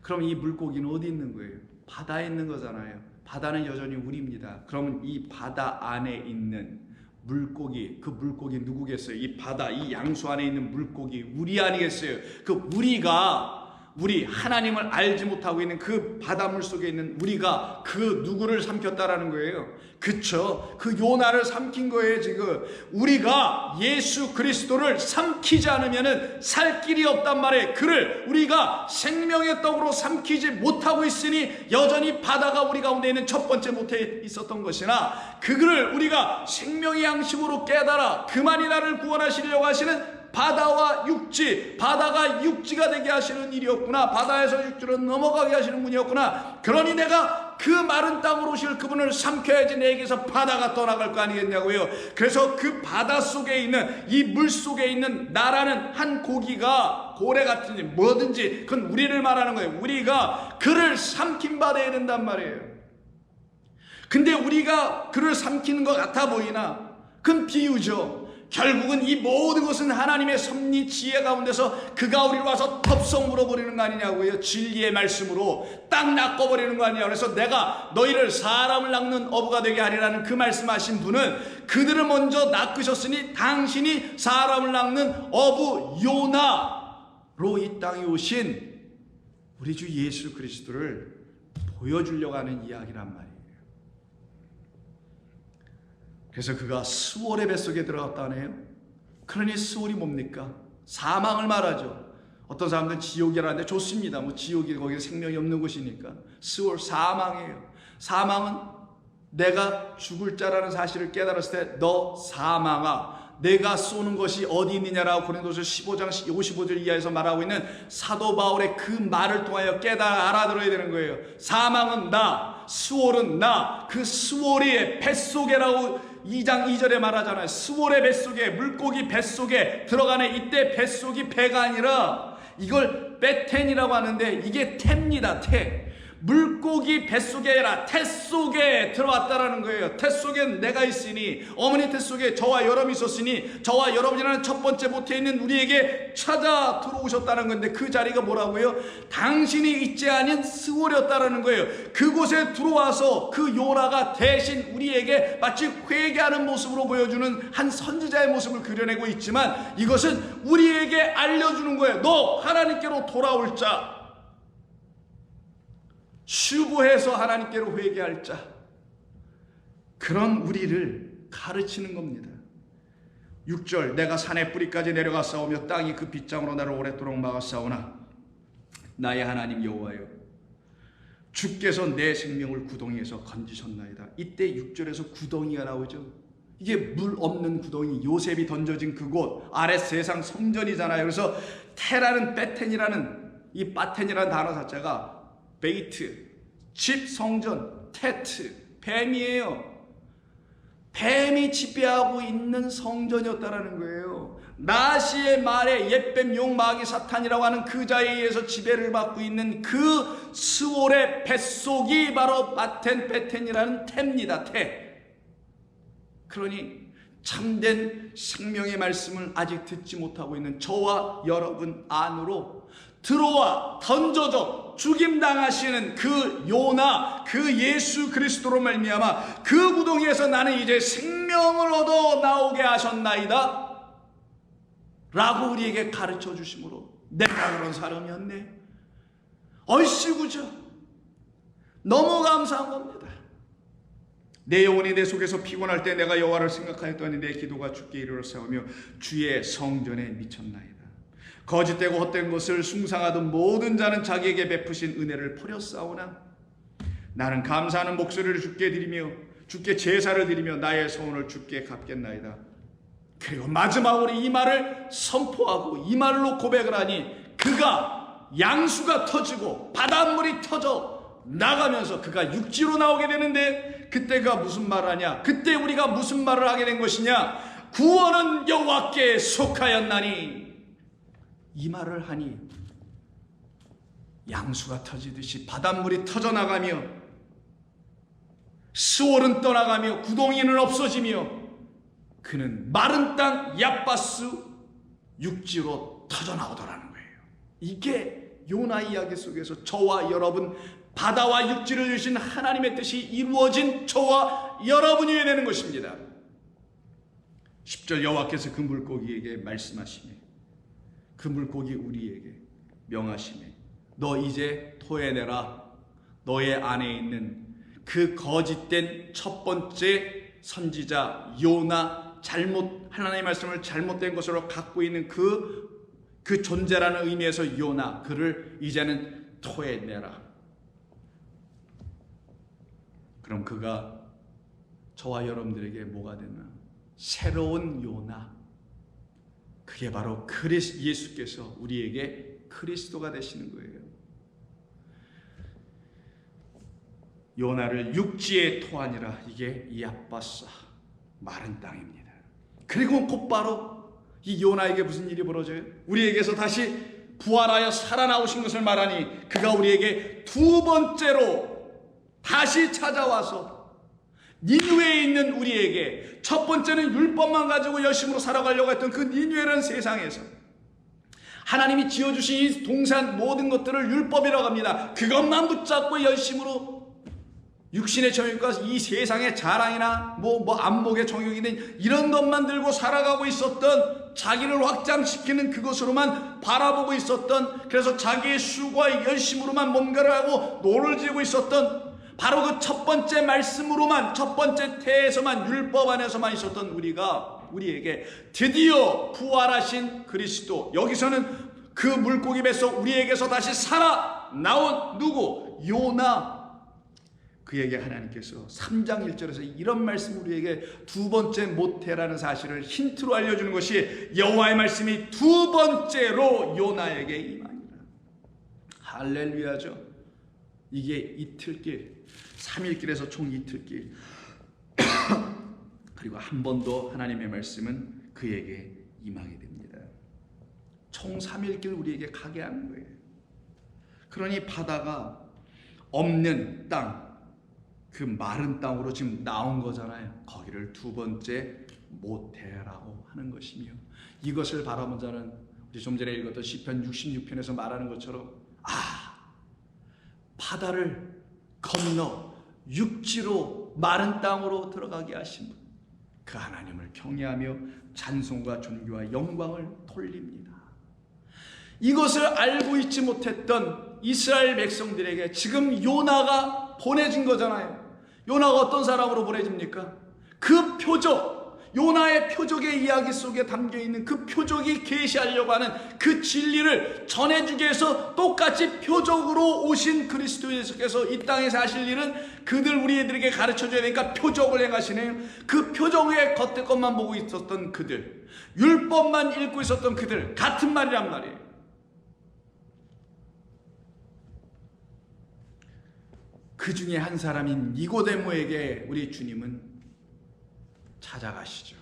그럼 이 물고기는 어디 있는 거예요? 바다에 있는 거잖아요. 바다는 여전히 우리입니다. 그러면 이 바다 안에 있는 물고기, 그 물고기 누구겠어요? 이 바다, 이 양수 안에 있는 물고기 우리 아니겠어요? 그 우리 하나님을 알지 못하고 있는 그 바닷물 속에 있는 우리가 그 누구를 삼켰다라는 거예요. 그쵸? 그 요나를 삼킨 거예요. 지금 우리가 예수 그리스도를 삼키지 않으면은 살 길이 없단 말이에요. 그를 우리가 생명의 떡으로 삼키지 못하고 있으니 여전히 바다가 우리 가운데 있는 첫 번째 못해 있었던 것이나, 그를 우리가 생명의 양식으로 깨달아 그만이 나를 구원하시려고 하시는 바다와 육지, 바다가 육지가 되게 하시는 일이었구나, 바다에서 육지로 넘어가게 하시는 분이었구나. 그러니 내가 그 마른 땅으로 오실 그분을 삼켜야지 내게서 바다가 떠나갈 거 아니겠냐고요. 그래서 그 바다 속에 있는, 이 물 속에 있는 나라는 한 고기가 고래 같은지 뭐든지 그건 우리를 말하는 거예요. 우리가 그를 삼킴 받아야 된단 말이에요. 근데 우리가 그를 삼키는 것 같아 보이나 그건 비유죠. 결국은 이 모든 것은 하나님의 섭리 지혜 가운데서 그가 우리로 와서 덥석 물어버리는 거 아니냐고요. 진리의 말씀으로 딱 낚아버리는 거 아니냐. 그래서 내가 너희를 사람을 낚는 어부가 되게 하리라는 그 말씀하신 분은 그들을 먼저 낚으셨으니 당신이 사람을 낚는 어부 요나로 이 땅에 오신 우리 주 예수 그리스도를 보여주려고 하는 이야기란 말이에요. 그래서 그가 스월의 뱃속에 들어갔다네요. 그러니 스월이 뭡니까? 사망을 말하죠. 어떤 사람들은 지옥이라는데 좋습니다. 뭐 지옥이 거기 생명이 없는 곳이니까. 스월 사망이에요. 사망은 내가 죽을 자라는 사실을 깨달았을 때 너 사망아 내가 쏘는 것이 어디 있느냐라고 고린도서 15장 55절 이하에서 말하고 있는 사도 바울의 그 말을 통하여 알아들어야 되는 거예요. 사망은 나, 스월은 나, 그 스월이 뱃속에라고 2장 2절에 말하잖아요. 스월의 뱃속에, 물고기 뱃속에 들어가네. 이때 뱃속이 배가 아니라 이걸 베텐이라고 하는데 이게 태입니다. 태. 물고기 뱃속에 아니라 태 속에 들어왔다라는 거예요. 태 속엔 내가 있으니, 어머니 태 속에 저와 여러분이 있었으니 저와 여러분이라는 첫 번째 모태에 있는 우리에게 찾아 들어오셨다는 건데 그 자리가 뭐라고요? 당신이 있지 않은 스월이었다라는 거예요. 그곳에 들어와서 그 요나가 대신 우리에게 마치 회개하는 모습으로 보여주는 한 선지자의 모습을 그려내고 있지만 이것은 우리에게 알려주는 거예요. 너 하나님께로 돌아올 자, 슈브해서 하나님께로 회개할 자, 그런 우리를 가르치는 겁니다. 6절 내가 산의 뿌리까지 내려가 싸우며 땅이 그 빗장으로 나를 오랫도록 막아 싸우나 나의 하나님 여호와여 주께서 내 생명을 구덩이에서 건지셨나이다. 이때 6절에서 구덩이가 나오죠. 이게 물 없는 구덩이, 요셉이 던져진 그곳, 아랫 세상 성전이잖아요. 그래서 테라는 베텐이라는 이 바텐이라는 단어 자체가 베이트, 집, 성전, 테트, 뱀이에요. 뱀이 지배하고 있는 성전이었다라는 거예요. 나시의 말에 옛뱀 용 마귀 사탄이라고 하는 그 자에 의해서 지배를 받고 있는 그 스월의 뱃속이 바로 바텐, 베텐이라는 태입니다. 태. 그러니 참된 생명의 말씀을 아직 듣지 못하고 있는 저와 여러분 안으로 들어와 던져져 죽임당하시는 그 요나, 그 예수 그리스도로 말미암아 그 구덩이에서 나는 이제 생명을 얻어 나오게 하셨나이다 라고 우리에게 가르쳐 주심으로 내가 그런 사람이었네. 얼씨구죠. 너무 감사한 겁니다. 내 영혼이 내 속에서 피곤할 때 내가 여호와를 생각하였더니 내 기도가 주께 이르렀사오며 주의 성전에 미쳤나이다. 거짓되고 헛된 것을 숭상하던 모든 자는 자기에게 베푸신 은혜를 버렸사오나 나는 감사하는 목소리를 주께 드리며 주께 제사를 드리며 나의 소원을 주께 갚겠나이다. 그리고 마지막으로 이 말을 선포하고 이 말로 고백을 하니 그가 양수가 터지고 바닷물이 터져 나가면서 그가 육지로 나오게 되는데 그때가 무슨 말을 하냐? 그때 우리가 무슨 말을 하게 된 것이냐? 구원은 여호와께 속하였나니 이 말을 하니 양수가 터지듯이 바닷물이 터져나가며 스월은 떠나가며 구덩이는 없어지며 그는 마른 땅 얍바스 육지로 터져나오더라는 거예요. 이게 요나 이야기 속에서 저와 여러분 바다와 육지를 주신 하나님의 뜻이 이루어진 저와 여러분이 되는 것입니다. 10절 여호와께서 그 물고기에게 말씀하시니 그 물고기 우리에게 명하시네. 너 이제 토해내라. 너의 안에 있는 그 거짓된 첫 번째 선지자 요나, 하나님의 말씀을 잘못된 것으로 갖고 있는 그 존재라는 의미에서 요나, 그를 이제는 토해내라. 그럼 그가 저와 여러분들에게 뭐가 되나? 새로운 요나. 그게 바로 예수께서 우리에게 그리스도가 되시는 거예요. 요나를 육지에 토하니라. 이게 얍바사, 마른 땅입니다. 그리고 곧바로 이 요나에게 무슨 일이 벌어져요? 우리에게서 다시 부활하여 살아나오신 것을 말하니 그가 우리에게 두 번째로 다시 찾아와서 니느웨에 있는 우리에게, 첫 번째는 율법만 가지고 열심으로 살아가려고 했던 그 니느웨라는 세상에서 하나님이 지어주신 이 동산 모든 것들을 율법이라고 합니다. 그것만 붙잡고 열심으로 육신의 정욕과 이 세상의 자랑이나 안목의 정욕이든 이런 것만 들고 살아가고 있었던, 자기를 확장시키는 그것으로만 바라보고 있었던, 그래서 자기의 수고와 열심으로만 뭔가를 하고 노를 지고 있었던, 바로 그 첫 번째 말씀으로만, 첫 번째 태에서만, 율법 안에서만 있었던 우리에게 드디어 부활하신 그리스도, 여기서는 그 물고기 뱃속 우리에게서 다시 살아나온 누구? 요나. 그에게 하나님께서 3장 1절에서 이런 말씀을 우리에게 두 번째 모태라는 사실을 힌트로 알려주는 것이, 여호와의 말씀이 두 번째로 요나에게 임하니라. 할렐루야죠. 이게 이틀길, 3일길에서 총 이틀길. 그리고 한 번 더 하나님의 말씀은 그에게 임하게 됩니다. 총 3일길 우리에게 가게 하는 거예요. 그러니 바다가 없는 땅, 그 마른 땅으로 지금 나온 거잖아요. 거기를 두 번째 모태라고 하는 것이며, 이것을 바라본 자는 우리 좀 전에 읽었던 시편 66편에서 말하는 것처럼, 바다를 건너 육지로 마른 땅으로 들어가게 하신 분, 그 하나님을 경외하며 찬송과 존귀와 영광을 돌립니다. 이것을 알고 있지 못했던 이스라엘 백성들에게 지금 요나가 보내진 거잖아요. 요나가 어떤 사람으로 보내집니까? 그 표적, 요나의 표적의 이야기 속에 담겨있는 그 표적이 계시하려고 하는 그 진리를 전해주기 위해서 똑같이 표적으로 오신 그리스도 예수께서 이 땅에 사실 일은 우리들에게 가르쳐줘야 되니까 표적을 행하시네요. 그 표적의 겉에 것만 보고 있었던 그들, 율법만 읽고 있었던 그들, 같은 말이란 말이에요. 그 중에 한 사람인 니고데모에게 우리 주님은 찾아가시죠.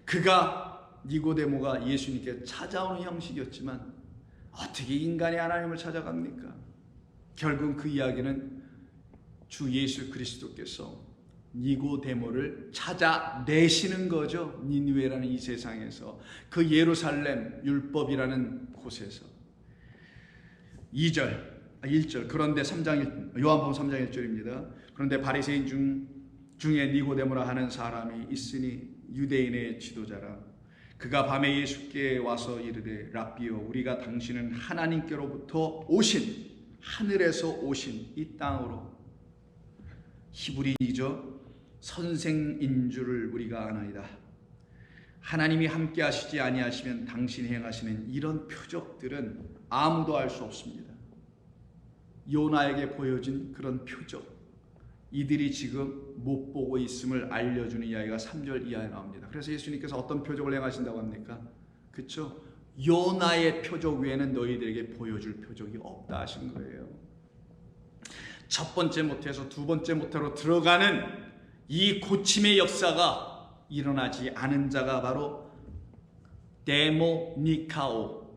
그가, 니고데모가 예수님께 찾아오는 형식이었지만 어떻게 인간이 하나님을 찾아갑니까? 결국 그 이야기는 주 예수 그리스도께서 니고데모를 찾아내시는 거죠. 니느웨라는 이 세상에서, 그 예루살렘 율법이라는 곳에서. 1절 그런데 요한복음 3장 1절입니다. 그런데 바리새인 중에 니고데모라 하는 사람이 있으니 유대인의 지도자라. 그가 밤에 예수께 와서 이르되 랍비여, 우리가 당신은 하나님께로부터 오신, 하늘에서 오신 이 땅으로, 히브리이죠, 선생인 줄을 우리가 아나이다. 하나님이 함께 하시지 아니하시면 당신이 행하시는 이런 표적들은 아무도 알 수 없습니다. 요나에게 보여진 그런 표적, 이들이 지금 못 보고 있음을 알려주는 이야기가 3절 이하에 나옵니다. 그래서 예수님께서 어떤 표적을 행하신다고 합니까? 그렇죠? 요나의 표적 외에는 너희들에게 보여줄 표적이 없다 하신 거예요. 첫 번째 모태에서 두 번째 모태로 들어가는 이 고침의 역사가 일어나지 않은 자가 바로 데모니카오,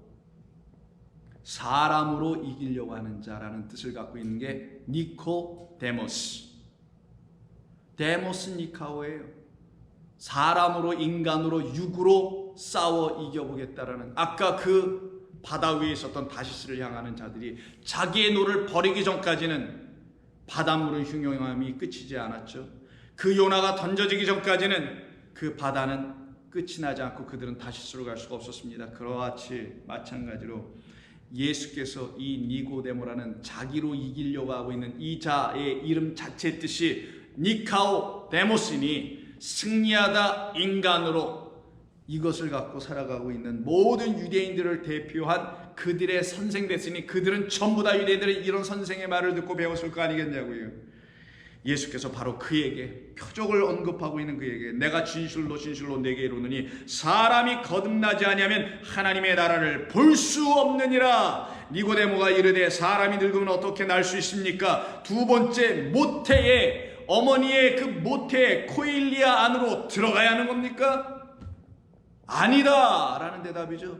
사람으로 이기려고 하는 자라는 뜻을 갖고 있는 게 니코데모스. 데모스 니카오예요. 사람으로, 인간으로, 육으로 싸워 이겨보겠다라는, 아까 그 바다 위에 있었던 다시스를 향하는 자들이 자기의 노를 버리기 전까지는 바닷물의 흉흉함이 끝이지 않았죠. 그 요나가 던져지기 전까지는 그 바다는 끝이 나지 않고 그들은 다시스로 갈 수가 없었습니다. 그와 같이 마찬가지로 예수께서 이 니고데모라는 자기로 이기려고 하고 있는 이 자의 이름 자체의 뜻이 니카오 데모스니 승리하다, 인간으로, 이것을 갖고 살아가고 있는 모든 유대인들을 대표한 그들의 선생 됐으니 그들은 전부 다 유대인들의 이런 선생의 말을 듣고 배웠을 거 아니겠냐고요. 예수께서 바로 그에게, 표적을 언급하고 있는 그에게, 내가 진실로 진실로 내게 이르노니 사람이 거듭나지 아니하면 하나님의 나라를 볼 수 없느니라. 니고데모가 이르되 사람이 늙으면 어떻게 날 수 있습니까? 두 번째 모태의, 어머니의 그 모태의 코일리아 안으로 들어가야 하는 겁니까? 아니다 라는 대답이죠.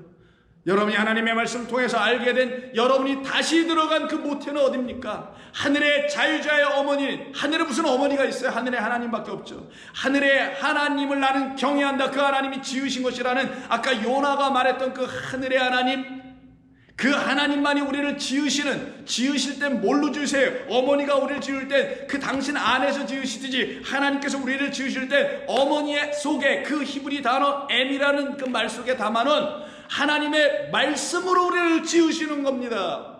여러분이 하나님의 말씀을 통해서 알게 된 여러분이 다시 들어간 그 모태는 어딥니까? 하늘의 자유자의 어머니, 하늘에 무슨 어머니가 있어요? 하늘에 하나님밖에 없죠. 하늘에 하나님을 나는 경외한다. 그 하나님이 지으신 것이라는 아까 요나가 말했던 그 하늘의 하나님, 그 하나님만이 우리를 지으실 땐 뭘로 지으세요? 어머니가 우리를 지을 때 그 당신 안에서 지으시듯이 하나님께서 우리를 지으실 때 어머니의 속에 그 히브리 단어 M이라는 그 말 속에 담아놓은 하나님의 말씀으로 우리를 지으시는 겁니다.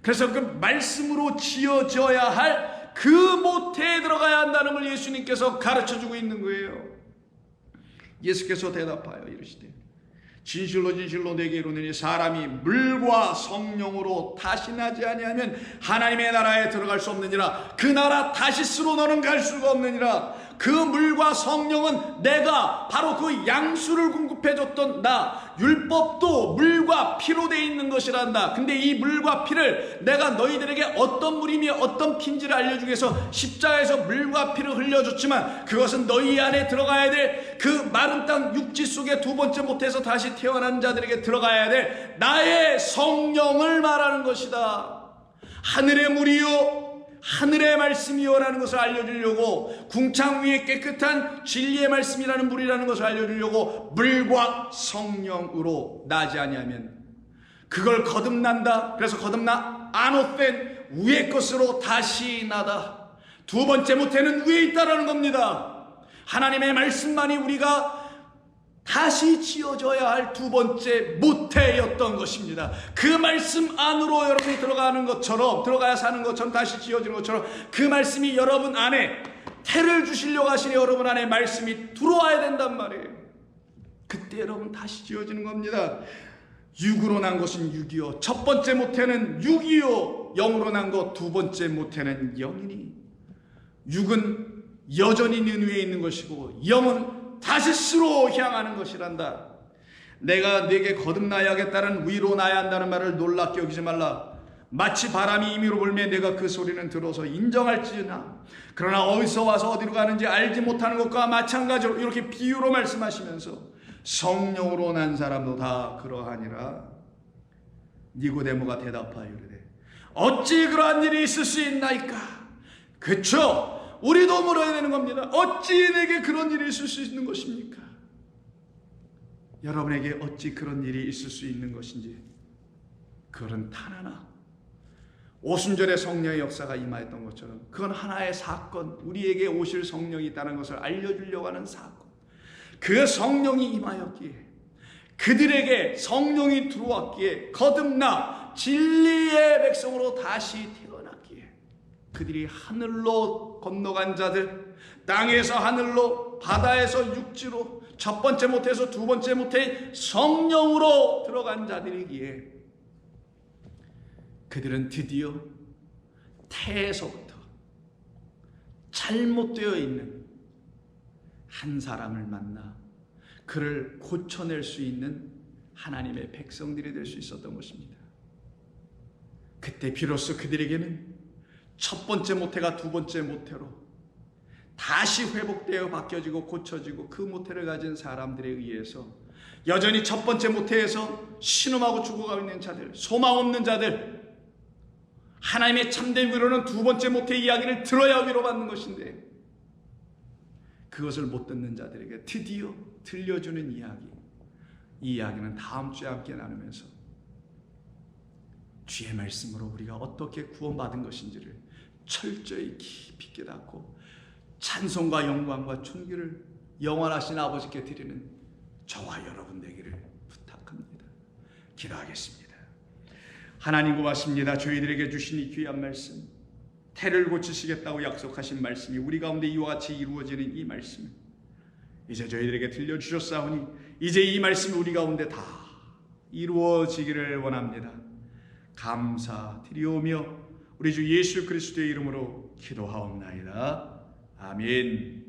그래서 그 말씀으로 지어져야 할 그 모태에 들어가야 한다는 걸 예수님께서 가르쳐주고 있는 거예요. 예수께서 대답하여 이르시되 진실로 진실로 내게 이르노니 사람이 물과 성령으로 다시 나지 아니하면 하나님의 나라에 들어갈 수 없느니라. 그 나라 다시스로 너는 갈 수가 없느니라. 그 물과 성령은 내가 바로 그 양수를 공급해줬던 나, 율법도 물과 피로 되어 있는 것이란다. 근데 이 물과 피를 내가 너희들에게 어떤 물이며 어떤 피인지를 알려주기 위해서 십자가에서 물과 피를 흘려줬지만 그것은 너희 안에 들어가야 될 그 마른 땅 육지 속에 두 번째 모태에서 다시 태어난 자들에게 들어가야 될 나의 성령을 말하는 것이다. 하늘의 물이요 하늘의 말씀이요라는 것을 알려주려고, 궁창 위에 깨끗한 진리의 말씀이라는 물이라는 것을 알려주려고 물과 성령으로 나지 아니하면 그걸 거듭난다. 그래서 거듭나 아노된 위의 것으로 다시 나다. 두 번째 모태는 위에 있다라는 겁니다. 하나님의 말씀만이 우리가 다시 지어져야 할 두 번째 모태였던 것입니다. 그 말씀 안으로 여러분이 들어가는 것처럼, 들어가야 사는 것처럼, 다시 지어지는 것처럼 그 말씀이 여러분 안에 태를 주시려고 하시니 여러분 안에 말씀이 들어와야 된단 말이에요. 그때 여러분 다시 지어지는 겁니다. 육으로 난 것은 육이요, 첫 번째 모태는 육이요, 영으로 난 것 두 번째 모태는 영이니, 육은 여전히 는 위에 있는 것이고 영은 다시스로 향하는 것이란다. 내가 네게 거듭나야겠다는 위로 나야 한다는 말을 놀랍게 여기지 말라. 마치 바람이 임의로 불매 내가 그 소리는 들어서 인정할지나 그러나 어디서 와서 어디로 가는지 알지 못하는 것과 마찬가지로 이렇게 비유로 말씀하시면서 성령으로 난 사람도 다 그러하니라. 니고데모가 대답하여 이르되 어찌 그러한 일이 있을 수 있나이까. 그쵸? 우리도 물어야 되는 겁니다. 어찌 내게 그런 일이 있을 수 있는 것입니까? 여러분에게 어찌 그런 일이 있을 수 있는 것인지, 그건 단 하나, 오순절에 성령의 역사가 임하였던 것처럼 그건 하나의 사건, 우리에게 오실 성령이 있다는 것을 알려주려고 하는 사건. 그 성령이 임하였기에, 그들에게 성령이 들어왔기에 거듭나 진리의 백성으로 다시 태어났기에 그들이 하늘로 건너간 자들, 땅에서 하늘로, 바다에서 육지로, 첫 번째 모태에서 두 번째 모태의 성령으로 들어간 자들이기에 그들은 드디어 태에서부터 잘못되어 있는 한 사람을 만나 그를 고쳐낼 수 있는 하나님의 백성들이 될 수 있었던 것입니다. 그때 비로소 그들에게는 첫 번째 모태가 두 번째 모태로 다시 회복되어 바뀌어지고 고쳐지고, 그 모태를 가진 사람들에 의해서 여전히 첫 번째 모태에서 신음하고 죽어가고 있는 자들, 소망 없는 자들, 하나님의 참된 위로는 두 번째 모태의 이야기를 들어야 위로받는 것인데 그것을 못 듣는 자들에게 드디어 들려주는 이야기, 이 이야기는 다음 주에 함께 나누면서 주의 말씀으로 우리가 어떻게 구원받은 것인지를 철저히 깊이 깨닫고 찬송과 영광과 존귀를 영원하신 아버지께 드리는 저와 여러분 되기를 부탁합니다. 기도하겠습니다. 하나님 고맙습니다. 저희들에게 주신 이 귀한 말씀, 태를 고치시겠다고 약속하신 말씀이 우리 가운데 이와 같이 이루어지는 이 말씀, 이제 저희들에게 들려주셨사오니 이제 이 말씀이 우리 가운데 다 이루어지기를 원합니다. 감사드리오며 우리 주 예수 그리스도의 이름으로 기도하옵나이다. 아멘.